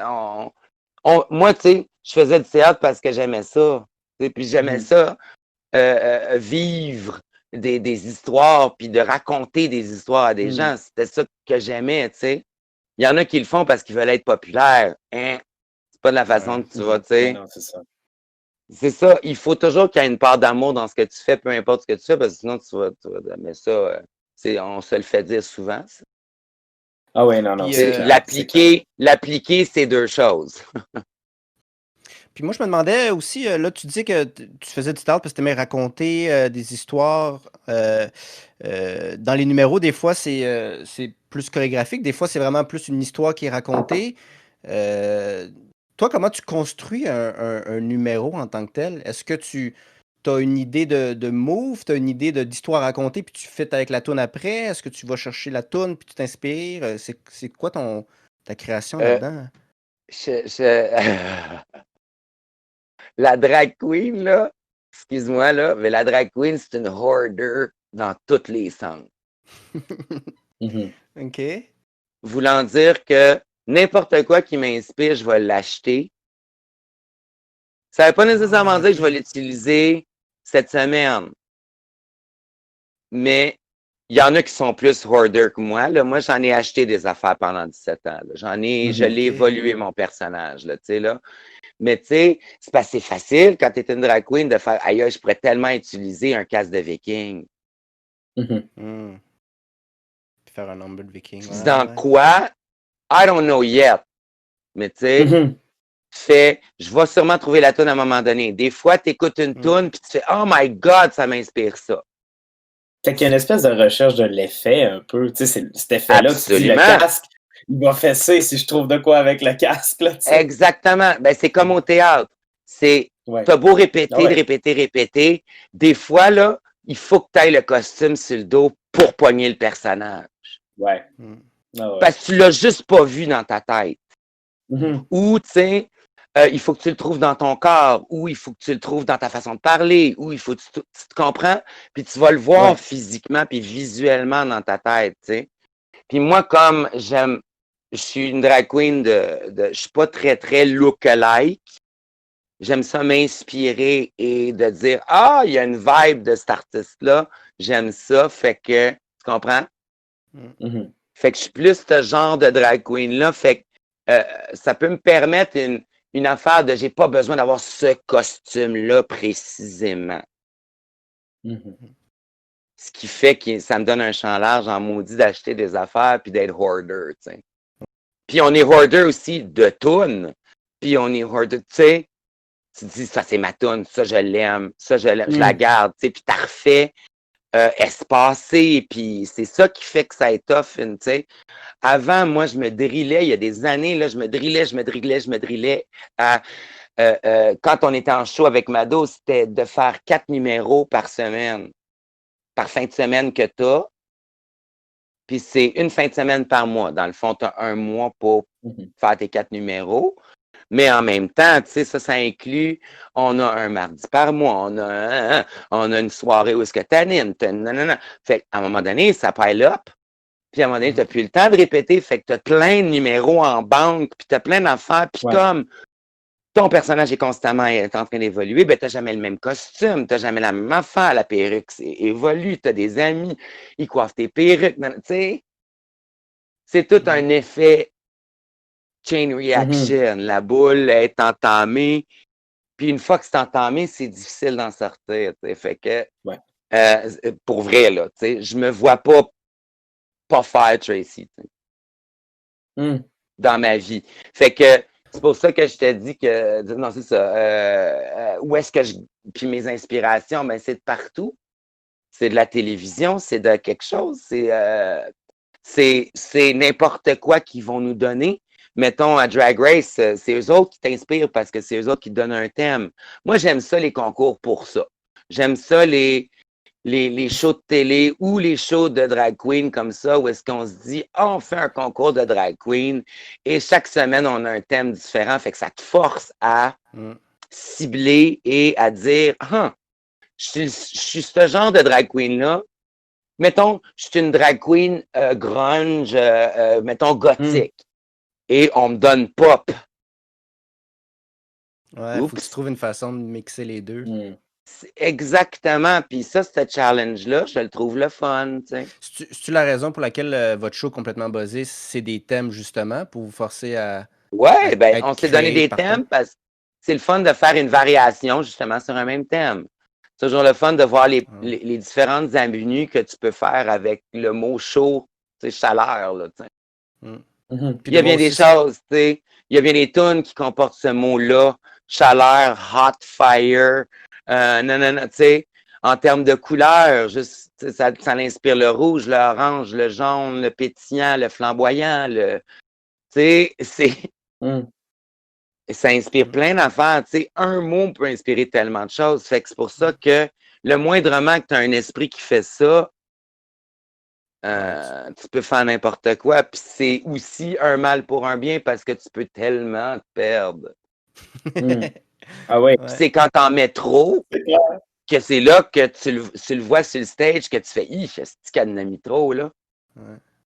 moi, tu sais, je faisais du théâtre parce que j'aimais ça. Tu sais, puis j'aimais Mhm. ça, vivre des histoires, puis de raconter des histoires à des Mhm. gens. C'était ça que j'aimais, tu sais. Il y en a qui le font parce qu'ils veulent être populaires. Hein? C'est pas de la façon Ouais. que tu vas, tu Ouais, sais. non, c'est ça. C'est ça, il faut toujours qu'il y ait une part d'amour dans ce que tu fais, peu importe ce que tu fais, parce que sinon mais ça, on se le fait dire souvent. Ça. Ah ouais, non, non, Puis, c'est clair, c'est clair. L'appliquer, c'est deux choses. puis moi, je me demandais aussi, là, tu dis que tu faisais du théâtre parce que tu aimais raconter des histoires. Dans les numéros, des fois, c'est plus chorégraphique. Des fois, c'est vraiment plus une histoire qui est racontée. Euh, Toi, comment tu construis un numéro en tant que tel? Est-ce que tu as une idée de move, tu as une idée d'histoire racontée, puis tu fais avec la toune après? Est-ce que tu vas chercher la toune, puis tu t'inspires? C'est quoi ta création Euh, là-dedans? la drag queen, là, excuse-moi, là, mais la drag queen, c'est une hoarder dans tous les sens. Mhm. OK. Voulant dire que n'importe quoi qui m'inspire, je vais l'acheter. Ça ne veut pas nécessairement Ah, dire que OK. je vais l'utiliser cette semaine, mais il y en a qui sont plus hoarder que moi. Là. Moi, j'en ai acheté des affaires pendant 17 ans. Là. Je Mhm. l'ai OK. évolué, mon personnage, là, tu sais, là. Mais tu sais, c'est pas assez facile quand tu es une drag queen de faire aïe, je pourrais tellement utiliser un casque de viking. Mhm. Hmm. Puis faire un number de viking. Puis Ouais, dans ouais. quoi? I don't know yet. Mais tu sais, Mhm. je vais sûrement trouver la toune à un moment donné. Des fois, tu écoutes une Hmm. toune puis tu fais oh my God, ça m'inspire ça. Fait qu'il y a une espèce de recherche de l'effet un peu. Tu sais, c'est cet effet-là, tu dis le Absolument. casque, il va fesser si je trouve de quoi avec le casque, là, tu sais. Exactement. Ben, c'est comme au théâtre. Ouais. T'as beau Ah répéter, ouais. répéter. Des fois, là, il faut que tu ailles le costume sur le dos pour pogner le personnage. Ouais. Hmm. Ah ouais. Parce que tu l'as juste pas vu dans ta tête. Mhm. Ou, tu sais, il faut que tu le trouves dans ton corps, ou il faut que tu le trouves dans ta façon de parler, ou il faut que tu te comprends, puis tu vas le voir Ouais. physiquement puis visuellement dans ta tête, tu sais. Puis moi, comme je suis une drag queen je suis pas très, très look-alike. J'aime ça m'inspirer et de dire, ah, il y a une vibe de cet artiste-là. J'aime ça. Fait que, tu comprends? Mhm. Fait que je suis plus ce genre de drag queen-là. Fait que ça peut me permettre une affaire de j'ai pas besoin d'avoir ce costume-là précisément. Mhm. Ce qui fait que ça me donne un champ large en maudit d'acheter des affaires puis d'être hoarder, tu sais. Puis on est hoarder aussi de tunes. Puis on est hoarder, tu sais. Tu te dis, ça c'est ma toune, ça je l'aime, je la Mhm. garde, tu sais, puis t'as refait espacé, puis c'est ça qui fait que ça est tough, tu sais. Avant, moi, je me drillais, il y a des années, là, je me drillais. Quand on était en show avec Mado, c'était de faire 4 numéros par semaine, par fin de semaine que t'as, puis c'est une fin de semaine par mois. Dans le fond, t'as un mois pour Mhm. faire tes 4 numéros. Mais en même temps, tu sais, ça inclut, on a un mardi par mois, on a une soirée où est-ce que t'animes, Fait qu'à un moment donné, ça pile up, puis à un moment donné, t'as plus le temps de répéter, fait que t'as plein de numéros en banque, puis t'as plein d'affaires, puis Ouais. comme ton personnage est constamment en train d'évoluer, ben t'as jamais le même costume, t'as jamais la même affaire, la perruque évolue, t'as des amis, ils coiffent tes perruques, tu sais. C'est tout un effet chain reaction. La boule est entamée. Puis une fois que c'est entamé, c'est difficile d'en sortir. T'sais. Fait que, pour vrai, là, je me vois pas faire Tracy dans ma vie. Fait que c'est pour ça que je te dis que, non, c'est ça. Où est-ce que puis mes inspirations, ben, c'est de partout. C'est de la télévision, c'est de quelque chose. C'est n'importe quoi qu'ils vont nous donner. Mettons, à Drag Race, c'est eux autres qui t'inspirent parce que c'est eux autres qui te donnent un thème. Moi, j'aime ça, les concours pour ça. J'aime ça, les shows de télé ou les shows de drag queen comme ça, où est-ce qu'on se dit, on fait un concours de drag queen et chaque semaine, on a un thème différent. Fait que ça te force à cibler et à dire, je suis ce genre de drag queen-là. Mettons, je suis une drag queen grunge, mettons, gothique. Et on me donne pop. Ouais, il faut que tu trouves une façon de mixer les deux. Exactement. Puis ça, ce challenge-là, je le trouve le fun. C'est-tu la raison pour laquelle votre show complètement buzzé, c'est des thèmes justement pour vous forcer à. Ouais, ben on s'est donné des thèmes parce que c'est le fun de faire une variation justement sur un même thème. C'est toujours le fun de voir les différentes avenues que tu peux faire avec le mot chaud, chaleur. Là, il y a bien des choses, tu sais. Il y a bien des tunes qui comportent ce mot-là, chaleur, hot fire, tu sais. En termes de couleurs, juste, ça l'inspire le rouge, l'orange, le jaune, le pétillant, le flamboyant, tu sais, ça inspire plein d'affaires, tu sais. Un mot peut inspirer tellement de choses. Fait que c'est pour ça que le moindrement que tu as un esprit qui fait ça, tu peux faire n'importe quoi. Puis c'est aussi un mal pour un bien parce que tu peux tellement te perdre. Ah ouais. C'est quand t'en mets trop que c'est là que tu le vois sur le stage que tu fais c'est qu'il y en a mis trop, là.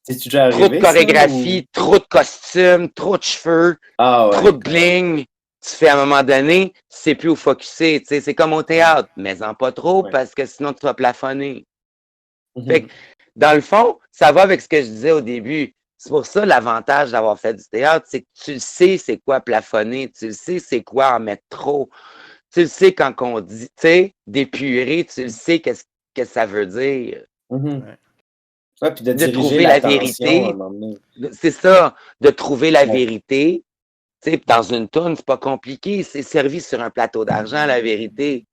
C'est-tu déjà arrivé, trop de chorégraphie, trop de costumes, trop de cheveux, trop de bling. Tu fais à un moment donné, tu sais plus où focusser. C'est comme au théâtre, mais en pas trop parce que sinon tu vas plafonner. Fait que, dans le fond, ça va avec ce que je disais au début. C'est pour ça l'avantage d'avoir fait du théâtre, c'est que tu le sais c'est quoi plafonner, tu le sais c'est quoi en mettre trop. Tu le sais quand on dit, tu sais, d'épurer, tu le sais qu'est-ce que ça veut dire. Puis de trouver la vérité. C'est ça, de trouver la vérité. Tu sais, dans une toune, c'est pas compliqué, c'est servi sur un plateau d'argent, la vérité.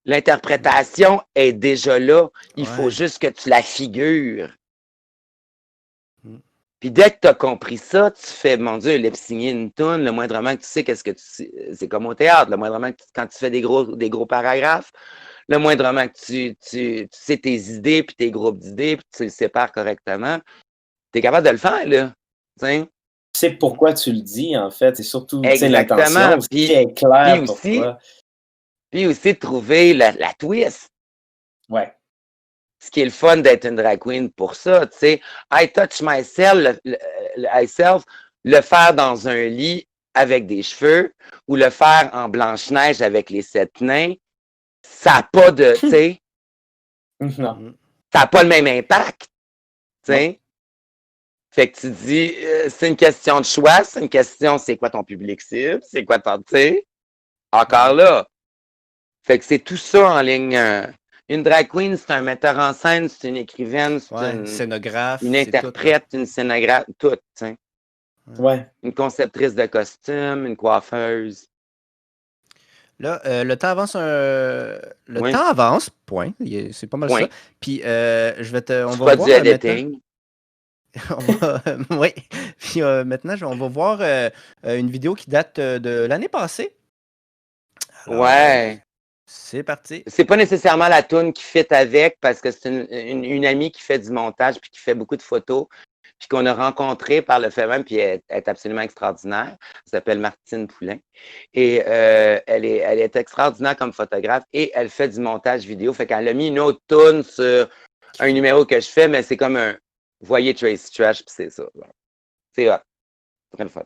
L'interprétation est déjà là. Il faut juste que tu la figures. Puis dès que tu as compris ça, tu fais, mon Dieu, lip-signer une toune, le moindrement que tu sais qu'est-ce que c'est comme au théâtre, le moindrement que quand tu fais des gros paragraphes, le moindrement que tu sais tes idées puis tes groupes d'idées puis tu les sépares correctement, tu es capable de le faire, là. T'sais? Tu sais pourquoi tu le dis, en fait, et surtout l'intention aussi est claire pour toi. Puis aussi de trouver la twist. Ouais. Ce qui est le fun d'être une drag queen pour ça, tu sais. I touch myself, le faire dans un lit avec des cheveux ou le faire en Blanche-Neige avec les 7 nains, ça n'a pas de, tu sais. Non. Ça n'a pas le même impact, tu sais. Fait que tu dis, c'est une question de choix, c'est une question, c'est quoi ton public cible, c'est quoi ton, tu sais. Encore là. Fait que c'est tout ça en ligne. Une drag queen, c'est un metteur en scène, c'est une écrivaine, c'est une scénographe, une interprète, une scénographe, tout, tu sais. Ouais. Une conceptrice de costumes, une coiffeuse. Là, le temps avance temps avance, point. C'est pas mal ça. Puis je vais te. On va voir editing. Oui. Puis maintenant, on va voir une vidéo qui date de l'année passée. Alors, c'est parti. C'est pas nécessairement la toune qui fit avec parce que c'est une amie qui fait du montage puis qui fait beaucoup de photos puis qu'on a rencontrée par le fait même puis elle est absolument extraordinaire. Elle s'appelle Martine Poulain et elle est extraordinaire comme photographe et elle fait du montage vidéo. Fait qu'elle a mis une autre toune sur un numéro que je fais, mais c'est comme un voyez Tracy Trash puis c'est ça. C'est hot. C'est très le fun.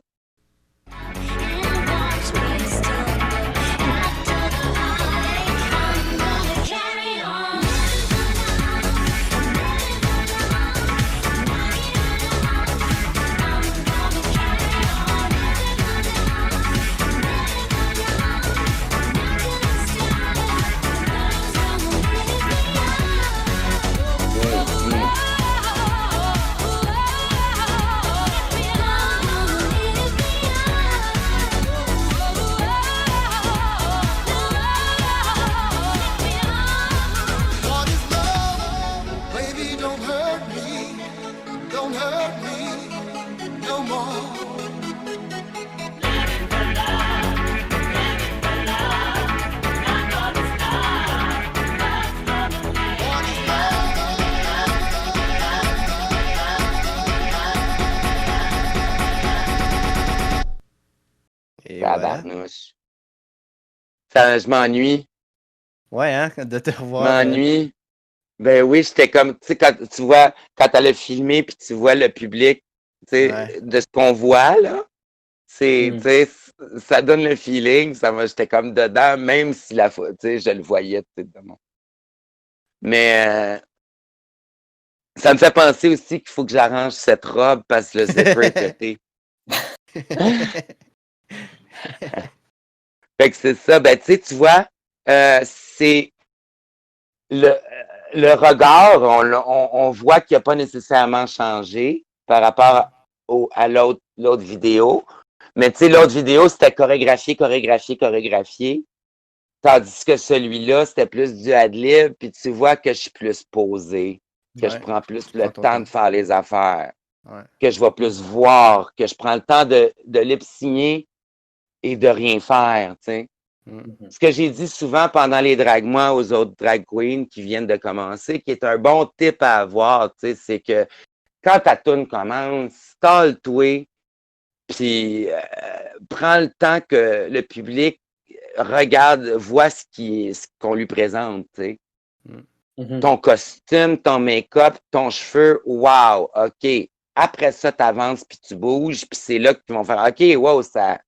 je m'ennuie. Ouais, hein, de te Je revoir. m'ennuie. Ben oui, j'étais comme, tu sais, quand tu vois, quand elle a filmé, puis tu vois le public, tu sais, de ce qu'on voit, là, tu sais, ça donne le feeling, j'étais comme dedans, même si tu sais, je le voyais, tu sais, de mon. Mais ça me fait penser aussi qu'il faut que j'arrange cette robe parce que le zipper est pété. Fait que c'est ça, ben tu sais, tu vois, c'est le, le regard, on voit qu'il n'a pas nécessairement changé par rapport à l'autre vidéo. Mais tu sais, l'autre vidéo, c'était chorégraphié, chorégraphié, chorégraphié. Tandis que celui-là, c'était plus du ad-lib, puis tu vois que je suis plus posé, que je prends plus le temps de faire les affaires, que je vais plus voir, que je prends le temps de lip-signer et de rien faire, tu sais. Ce que j'ai dit souvent pendant les drag-mois aux autres drag queens qui viennent de commencer, qui est un bon tip à avoir, tu sais, c'est que quand ta tourne commence, stalle-toi, puis prends le temps que le public regarde, voit ce qu'on lui présente, tu sais. Ton costume, ton make-up, ton cheveu, wow, OK. Après ça, tu avances, puis tu bouges, puis c'est là qu'ils vont faire, OK, wow, ça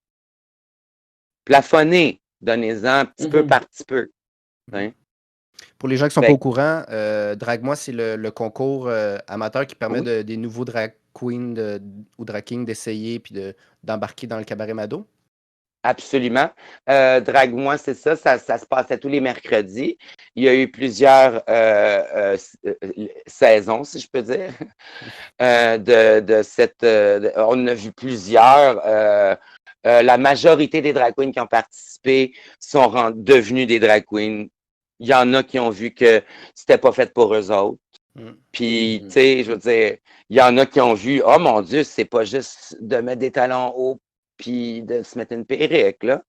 plafonner. Donnez-en petit peu par petit peu. Hein? Pour les gens qui ne sont pas au courant, Drag-moi, c'est le concours amateur qui permet des nouveaux drag queens ou drag kings d'essayer puis d'embarquer dans le cabaret Mado. Absolument. Drag-moi, c'est ça, ça se passait tous les mercredis. Il y a eu plusieurs saisons, si je peux dire, de cette... on en a vu plusieurs. La majorité des drag queens qui ont participé sont devenus des drag queens. Il y en a qui ont vu que c'était pas fait pour eux autres. Puis, tu sais, je veux dire, il y en a qui ont vu, oh mon Dieu, c'est pas juste de mettre des talons hauts puis de se mettre une perruque, là.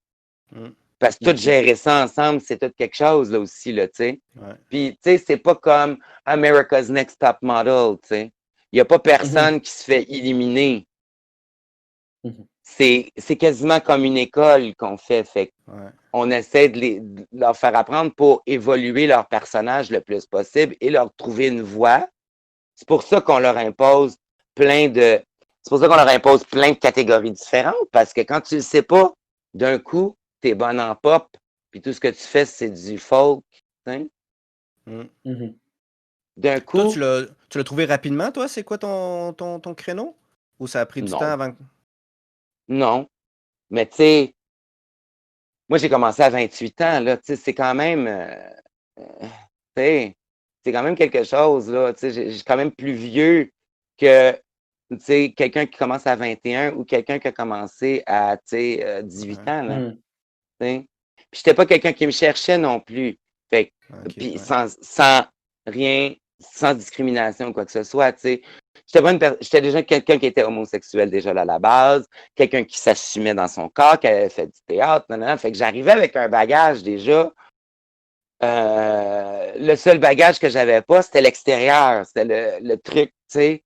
Parce que tout gérer ça ensemble, c'est tout quelque chose, là aussi, là, tu sais. Puis, tu sais, c'est pas comme America's Next Top Model, tu sais. Il n'y a pas personne qui se fait éliminer. C'est quasiment comme une école qu'on fait. On essaie de leur faire apprendre pour évoluer leur personnage le plus possible et leur trouver une voie. C'est pour ça qu'on leur impose plein de catégories différentes, parce que quand tu le sais pas, d'un coup, tu es bonne en pop, puis tout ce que tu fais, c'est du folk. Hein? D'un coup. Toi, tu l'as trouvé rapidement, toi? C'est quoi ton créneau? Ou ça a pris du temps avant? Non. Mais tu sais, moi, j'ai commencé à 28 ans, là. Tu sais, c'est quand même. C'est quand même quelque chose, là. Tu sais, j'ai quand même plus vieux que tu sais, quelqu'un qui commence à 21 ou quelqu'un qui a commencé à 18 ans. Là, puis j'étais pas quelqu'un qui me cherchait non plus. Fait puis sans rien, sans discrimination ou quoi que ce soit. J'étais déjà quelqu'un qui était homosexuel déjà là, à la base, quelqu'un qui s'assumait dans son corps, qui avait fait du théâtre. Fait que j'arrivais avec un bagage déjà. Le seul bagage que j'avais pas, c'était l'extérieur. C'était le truc, tu sais.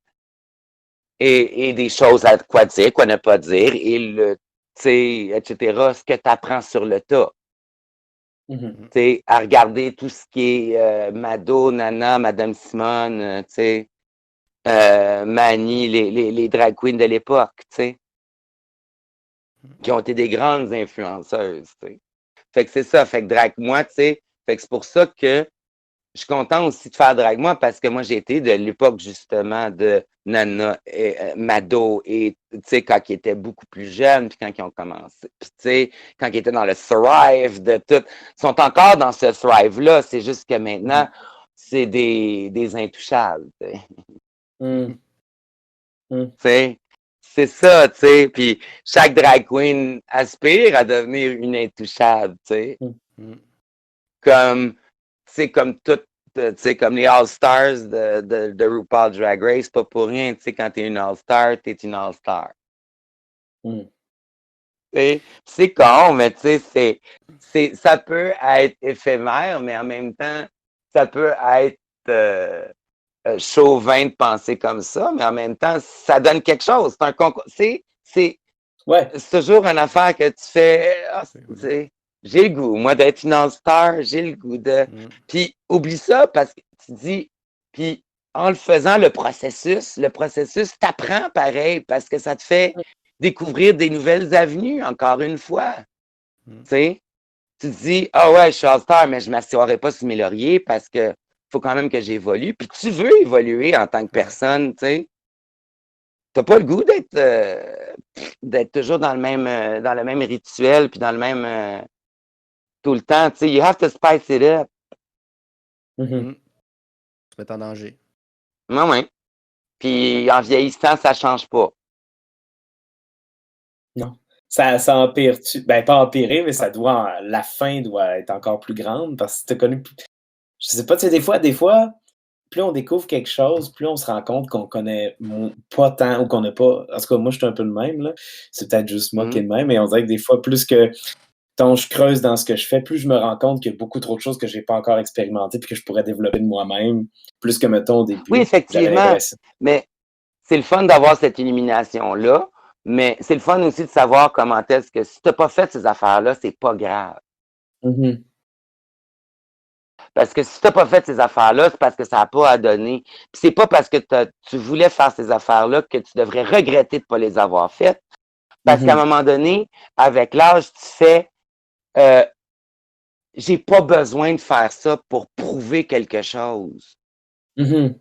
Et des choses à quoi dire, quoi ne pas dire, et etc., ce que tu apprends sur le tas. À regarder tout ce qui est Mado, Nana, Madame Simone, Mani, les drag queens de l'époque, qui ont été des grandes influenceuses. Fait que c'est ça, fait que drag-moi, fait que c'est pour ça que je suis content aussi de faire Drag-moi parce que moi, j'ai été de l'époque, justement, de Nana et Mado et, quand ils étaient beaucoup plus jeunes, puis quand ils ont commencé, puis, quand ils étaient dans le thrive de tout. Ils sont encore dans ce thrive-là, c'est juste que maintenant, c'est des intouchables, C'est ça, puis chaque drag queen aspire à devenir une intouchable, Comme tout, comme les All-Stars de RuPaul Drag Race, pas pour rien, quand t'es une All-Star, t'es une All-Star. C'est con, mais ça peut être éphémère, mais en même temps, ça peut être chauvin de penser comme ça, mais en même temps, ça donne quelque chose. C'est un concours. C'est toujours une affaire que tu fais. J'ai le goût, moi, d'être une all-star, j'ai le goût de... Puis, oublie ça, parce que tu dis... Puis, en le faisant, le processus, t'apprends pareil, parce que ça te fait découvrir des nouvelles avenues, encore une fois. Tu sais? Tu te dis, ah ouais, je suis all-star, mais je ne m'assoirai pas sur mes lauriers parce que faut quand même que j'évolue. Puis tu veux évoluer en tant que personne, tu sais. T'as pas le goût d'être toujours dans le même rituel, puis dans le même tout le temps. Tu sais, you have to spice it up. Mhm. Tu te mets en danger. Ouais. Puis en vieillissant, ça change pas. Non. Ça empire-tu? Ben, pas empirer, mais la fin doit être encore plus grande parce que tu as connu. Je sais pas, tu sais, des fois, plus on découvre quelque chose, plus on se rend compte qu'on connaît pas tant ou qu'on n'a pas. En tout cas, moi, je suis un peu le même, là. C'est peut-être juste moi qui est le même, mais on dirait que des fois, plus que quand je creuse dans ce que je fais, plus je me rends compte qu'il y a beaucoup trop de choses que j'ai pas encore expérimentées et que je pourrais développer de moi-même, plus que, mettons, au début. Oui, effectivement. Mais c'est le fun d'avoir cette illumination-là, mais c'est le fun aussi de savoir comment est-ce que si tu n'as pas fait ces affaires-là, c'est pas grave. Mm-hmm. Parce que si tu n'as pas fait ces affaires-là, c'est parce que ça n'a pas à donner. Puis c'est pas parce que tu voulais faire ces affaires-là que tu devrais regretter de ne pas les avoir faites. Parce qu'à un moment donné, avec l'âge, tu fais j'ai pas besoin de faire ça pour prouver quelque chose. Mm-hmm.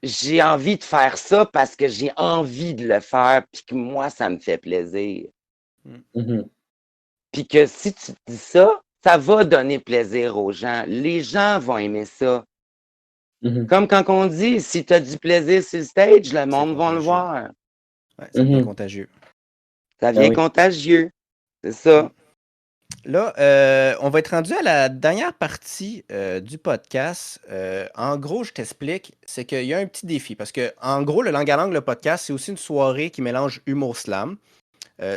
J'ai envie de faire ça parce que j'ai envie de le faire, puis que moi, ça me fait plaisir. Mm-hmm. Puis que si tu te dis ça, ça va donner plaisir aux gens. Les gens vont aimer ça. Mm-hmm. Comme quand on dit, si tu as du plaisir sur le stage, le monde va le voir. Ouais, ça devient contagieux. Ça devient contagieux. C'est ça. Là, on va être rendu à la dernière partie du podcast. En gros, je t'explique, c'est qu'il y a un petit défi. Parce que, en gros, le Langue à Langue, le podcast, c'est aussi une soirée qui mélange humour slam.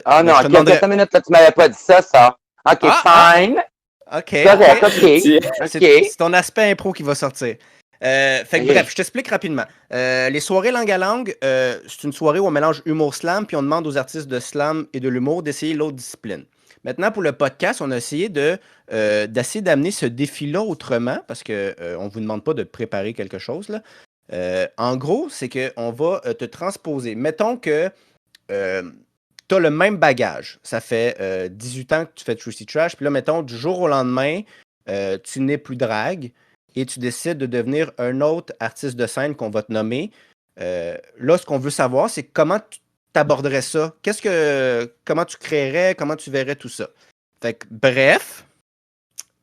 Ah non, attends une minute, là, tu m'avais pas dit ça. OK, fine. OK. Correct, OK. C'est ton aspect impro qui va sortir. Fait que bref, je t'explique rapidement. Les soirées Langue à Langue, c'est une soirée où on mélange humour slam, puis on demande aux artistes de slam et de l'humour d'essayer l'autre discipline. Maintenant, pour le podcast, on a essayé d'essayer d'amener ce défi-là autrement, parce qu'on ne vous demande pas de préparer quelque chose, là. En gros, c'est qu'on va te transposer. Mettons que tu as le même bagage. Ça fait 18 ans que tu fais Trucy Trash, puis là, mettons, du jour au lendemain, tu n'es plus drague et tu décides de devenir un autre artiste de scène qu'on va te nommer. Là, ce qu'on veut savoir, c'est comment tu t'aborderais ça. Comment tu créerais, comment tu verrais tout ça. Fait que, bref,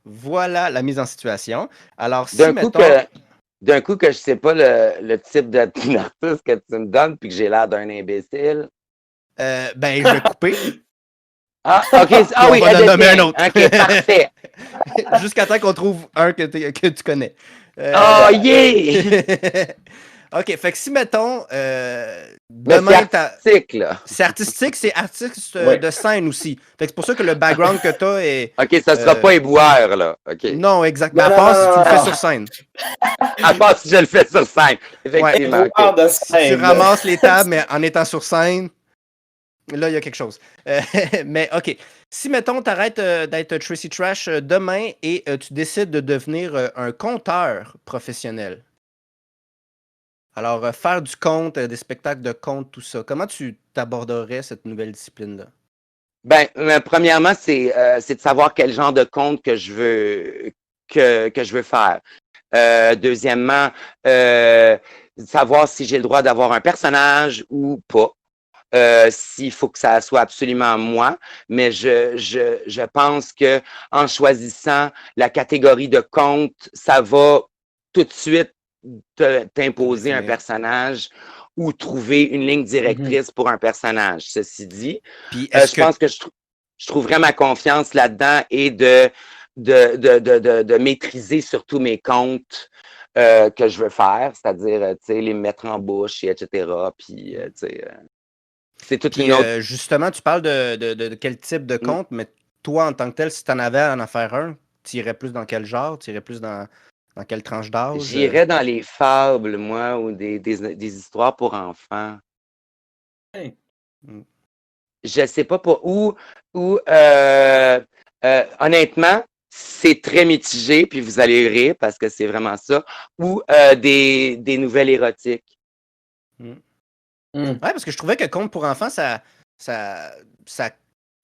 voilà la mise en situation. Alors, si, d'un coup que je sais pas le type d'artiste que tu me donnes puis que j'ai l'air d'un imbécile. Ben, je vais couper. Ah, OK. Ah oui, on va en nommer un autre. OK, parfait. Jusqu'à temps qu'on trouve un que tu connais. Oh, yeah! OK, fait que si, mettons, demain, c'est artistique, là. C'est artistique, c'est artiste de scène aussi. Fait que c'est pour ça que le background que tu as est... OK, ça sera pas éboueur, là. OK. Non, exactement. À part si tu le fais sur scène. À part si je le fais sur scène. Effectivement. Ouais. Okay. Si tu ramasses les tables, mais en étant sur scène, là, il y a quelque chose. Mais OK. Si, mettons, tu arrêtes d'être Trucy Trash demain et tu décides de devenir un conteur professionnel. Alors, faire du conte, des spectacles de conte, tout ça, comment tu t'aborderais cette nouvelle discipline-là? Ben, premièrement, c'est de savoir quel genre de conte que je veux faire. Deuxièmement, savoir si j'ai le droit d'avoir un personnage ou pas. S'il faut que ça soit absolument moi, mais je pense que en choisissant la catégorie de conte, ça va tout de suite t'imposer un personnage ou trouver une ligne directrice pour un personnage. Ceci dit, je pense que je trouverais ma confiance là-dedans et de maîtriser surtout mes comptes que je veux faire, c'est-à-dire les mettre en bouche, et etc. Puis, c'est toute une autre... justement, tu parles de quel type de compte, mais toi, en tant que tel, si tu en avais à en faire un, tu irais plus dans quel genre? Tu irais plus dans quelle tranche d'âge? J'irais dans les fables, moi, ou des histoires pour enfants. Je sais pas où Honnêtement, c'est très mitigé, puis vous allez rire parce que c'est vraiment ça. Ou des nouvelles érotiques. Ouais, parce que je trouvais que Conte pour enfants, ça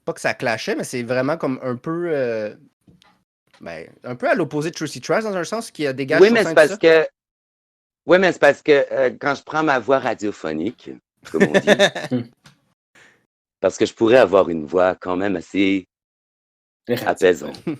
pas que ça clashait, mais c'est vraiment comme un peu à l'opposé de Trucy Trash dans un sens qui a dégage Oui, sur mais scène c'est tout parce ça. que Oui, mais c'est parce que quand je prends ma voix radiophonique, comme on dit, parce que je pourrais avoir une voix quand même assez apaisante. Tu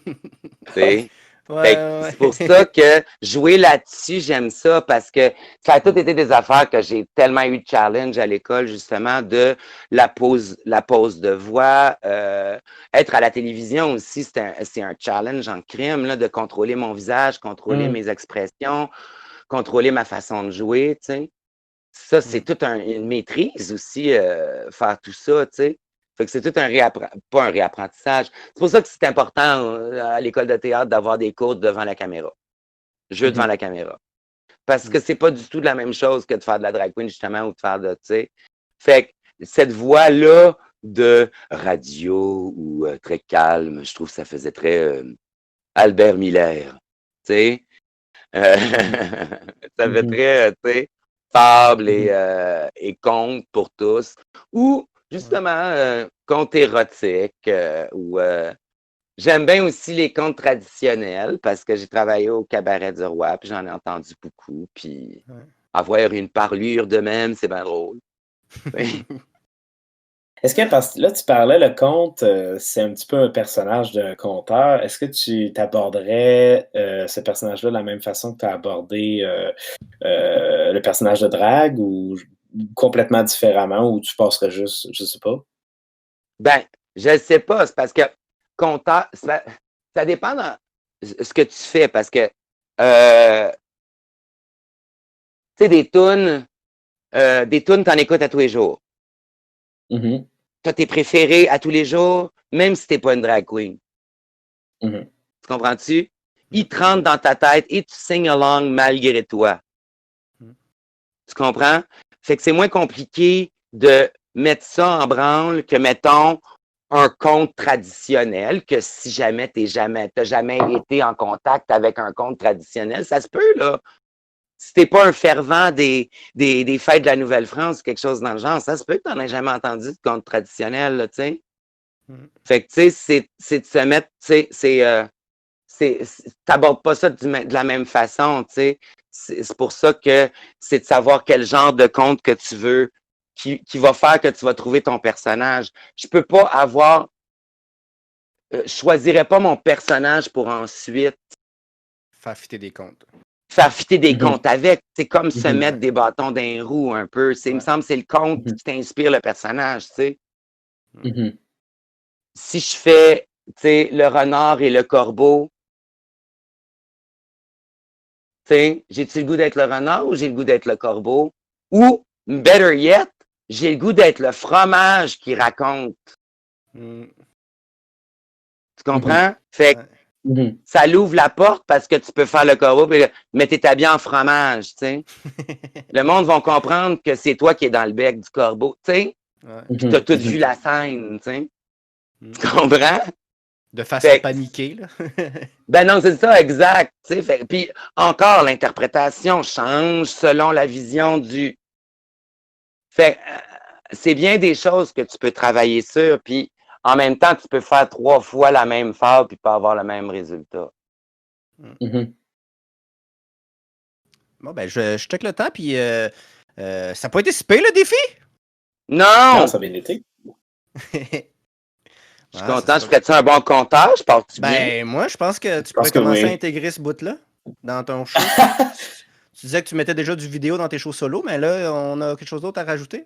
sais. Fait que Ouais. c'est pour ça que jouer là-dessus, j'aime ça parce que ça a tout été des affaires que j'ai tellement eu de challenge à l'école, justement, de la pause de voix. Être à la télévision aussi, c'est un challenge en crime, là, de contrôler mon visage, contrôler mes expressions, contrôler ma façon de jouer, tu sais. Ça, c'est toute une maîtrise aussi, faire tout ça, tu sais. Fait que c'est tout pas un réapprentissage. C'est pour ça que c'est important à l'école de théâtre d'avoir des cours devant la caméra. Jeu devant la caméra. Parce que c'est pas du tout la même chose que de faire de la drag queen, justement, ou de faire de, tu sais. Fait que cette voix-là de radio ou très calme, je trouve que ça faisait très Albert Miller, tu sais. Ça fait très, tu sais, fable et conte pour tous. Ou, justement, conte érotique. Ou j'aime bien aussi les contes traditionnels parce que j'ai travaillé au Cabaret du Roi, puis j'en ai entendu beaucoup. Puis avoir une parlure de même, c'est bien drôle. Est-ce que, parce que là, tu parlais, le conte, c'est un petit peu un personnage d'un conteur. Est-ce que tu t'aborderais ce personnage-là de la même façon que tu as abordé le personnage de drague ou complètement différemment ou tu passerais juste, je sais pas? Ben, je ne sais pas. C'est parce que conteur, ça dépend de ce que tu fais. Parce que, tu sais, des tunes, t'en écoutes à tous les jours. T'as tes préférés à tous les jours, même si t'es pas une drag queen. Tu comprends-tu? Ils te rentrent dans ta tête et tu sing along malgré toi. Tu comprends? Fait que c'est moins compliqué de mettre ça en branle que, mettons, un conte traditionnel, que si jamais t'as jamais été en contact avec un conte traditionnel, ça se peut, là. Si t'es pas un fervent des fêtes de la Nouvelle-France ou quelque chose dans le genre, ça se peut que t'en aies jamais entendu de conte traditionnel, là, tu sais. Fait que, tu sais, c'est de se mettre, tu sais, t'abordes pas ça de la même façon, tu sais. C'est pour ça que c'est de savoir quel genre de conte que tu veux, qui va faire que tu vas trouver ton personnage. Je peux pas avoir, je choisirais pas mon personnage pour ensuite Faire fitter des comptes. faire fitter des contes avec. C'est comme se mettre des bâtons dans les roues un peu. Il me semble que c'est le conte qui t'inspire le personnage, tu sais. Si je fais, tu sais, le renard et le corbeau, tu sais, j'ai-tu le goût d'être le renard ou j'ai le goût d'être le corbeau? Ou, better yet, j'ai le goût d'être le fromage qui raconte. Tu comprends? Fait que ça l'ouvre la porte parce que tu peux faire le corbeau, mais t'es habillé en fromage, tu sais. Le monde va comprendre que c'est toi qui es dans le bec du corbeau, tu sais. Puis t'as tout vu la scène, tu sais. Tu comprends? De façon paniquée, là. Ben non, c'est ça, exact. Puis encore, l'interprétation change selon la vision du. Fait c'est bien des choses que tu peux travailler sur, puis en même temps, tu peux faire 3 fois la même phase puis pas avoir le même résultat. Bon, ben, je check le temps, puis ça n'a pas été si pire, le défi? Non! Ça a bien été. Je suis content. Je ferais-tu un bon comptage? Parles-tu bien? Ben, moi, je pense que tu pourrais commencer à intégrer ce bout-là dans ton show. Tu disais que tu mettais déjà du vidéo dans tes shows solo, mais là, on a quelque chose d'autre à rajouter?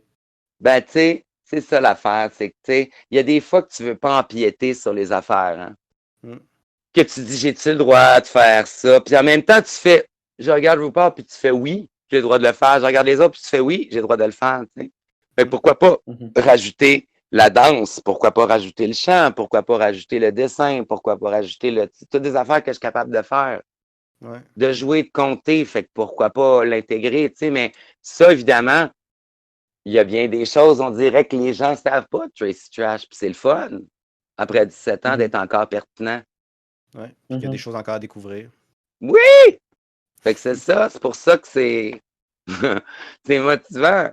Ben, tu sais, c'est ça l'affaire. C'est que, tu sais, il y a des fois que tu veux pas empiéter sur les affaires, hein. Que tu dis, j'ai-tu le droit de faire ça? Puis en même temps, tu fais, je regarde RuPaul, puis tu fais oui, j'ai le droit de le faire. Je regarde les autres, puis tu fais oui, j'ai le droit de le faire, tu sais. Fait pourquoi pas rajouter la danse? Pourquoi pas rajouter le chant? Pourquoi pas rajouter le dessin? Pourquoi pas rajouter toutes des affaires que je suis capable de faire? De jouer, de compter, fait que pourquoi pas l'intégrer, tu sais, mais ça, évidemment, il y a bien des choses, on dirait que les gens ne savent pas, Tracy Trash, puis c'est le fun. après 17 ans, d'être encore pertinent. Ouais. Il y a des choses encore à découvrir. Oui! Fait que c'est ça. C'est pour ça que c'est c'est motivant.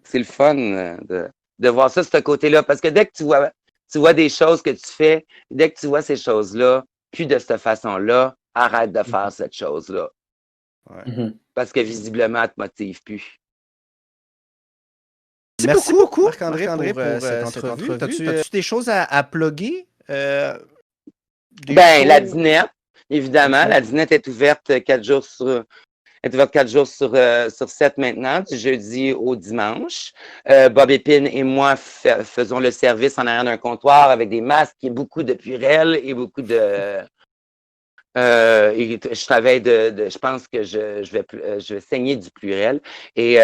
C'est le fun de voir ça, ce côté-là. Parce que dès que tu vois des choses que tu fais, dès que tu vois ces choses-là, plus de cette façon-là, arrête de faire cette chose-là. Ouais. Parce que visiblement, elle te motive plus. Merci beaucoup, Marc-André, pour cette entrevue. As-tu des choses à plugger? La dinette, évidemment. La dinette est ouverte 4 jours sur 7 maintenant, du jeudi au dimanche. Bob Épine et moi faisons le service en arrière d'un comptoir avec des masques et beaucoup de purelles et beaucoup de... je travaille je pense que je vais saigner du plurel. Et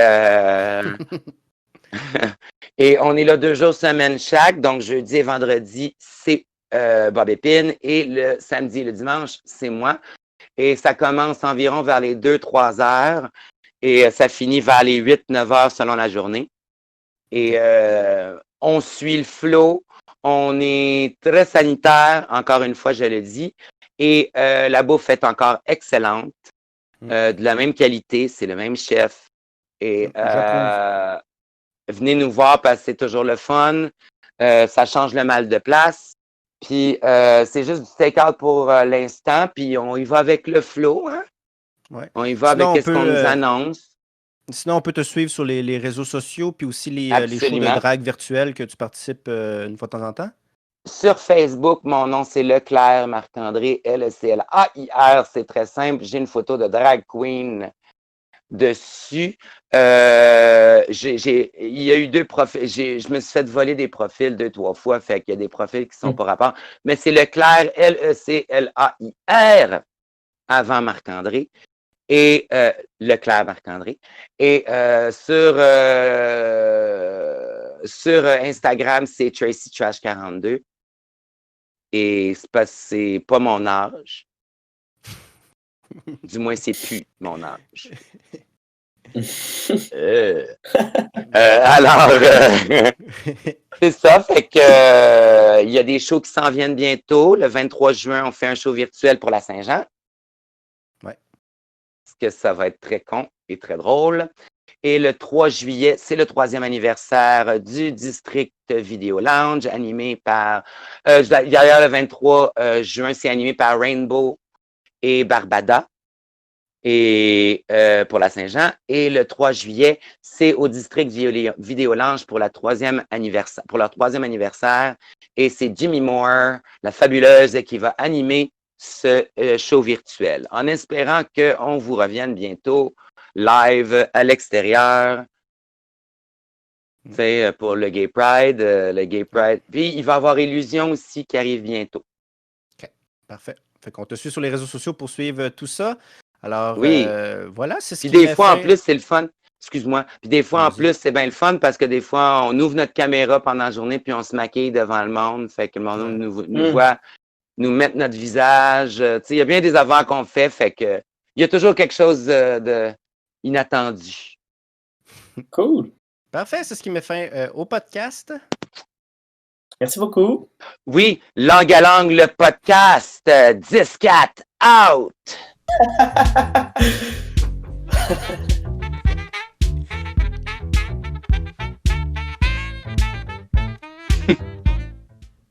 et on est là 2 jours semaine chaque, donc jeudi et vendredi, c'est Bob Épine, et le samedi et le dimanche, c'est moi. Et ça commence environ vers les 2-3 heures et ça finit vers les 8-9 heures selon la journée. Et on suit le flow, on est très sanitaire, encore une fois, je le dis, et la bouffe est encore excellente, de la même qualité, c'est le même chef. Et venez nous voir parce que c'est toujours le fun. Ça change le mal de place. Puis c'est juste du take-out pour l'instant. Puis on y va avec le flow. Hein? Ouais. On y va avec ce qu'on nous annonce. Sinon, on peut te suivre sur les réseaux sociaux puis aussi les shows de drague virtuels que tu participes une fois de temps en temps. Sur Facebook, mon nom, c'est Leclerc Marc-André, Leclair. C'est très simple. J'ai une photo de drag queen dessus. Il y a eu 2 profils. Je me suis fait voler des profils 2-3 fois, fait qu'il y a des profils qui sont par rapport. Mais c'est Leclerc, Leclair, avant Marc-André. Et Leclerc Marc-André. Et sur Instagram, c'est Tracy Trash 42. Et c'est pas mon âge. Du moins, c'est plus mon âge. Alors, c'est ça. Fait que il y a des shows qui s'en viennent bientôt. Le 23 juin, on fait un show virtuel pour la Saint-Jean. Ouais. Parce que ça va être très con et très drôle. Et le 3 juillet, c'est le 3e anniversaire du District Video Lounge, animé par... D'ailleurs, le 23 juin, c'est animé par Rainbow et Barbada, et pour la Saint-Jean. Et le 3 juillet, c'est au District Video Lounge pour leur 3e anniversaire. Et c'est Jimmy Moore, la fabuleuse, qui va animer ce show virtuel. En espérant qu'on vous revienne bientôt live à l'extérieur. Pour le Gay Pride. Puis, il va y avoir Illusion aussi qui arrive bientôt. OK, parfait. Fait qu'on te suit sur les réseaux sociaux pour suivre tout ça. Alors, oui. Voilà, c'est ce Puis qui des fois, en plus, c'est le fun. Excuse-moi. Puis des fois, en plus, c'est bien le fun parce que des fois, on ouvre notre caméra pendant la journée puis on se maquille devant le monde. Fait que le monde nous voit, nous mettre notre visage. Il y a bien des affaires qu'on fait que il y a toujours quelque chose de inattendu. Cool. Parfait, c'est ce qui met fin au podcast. Merci beaucoup. Oui, Langue à langue, le podcast. 10-4 out!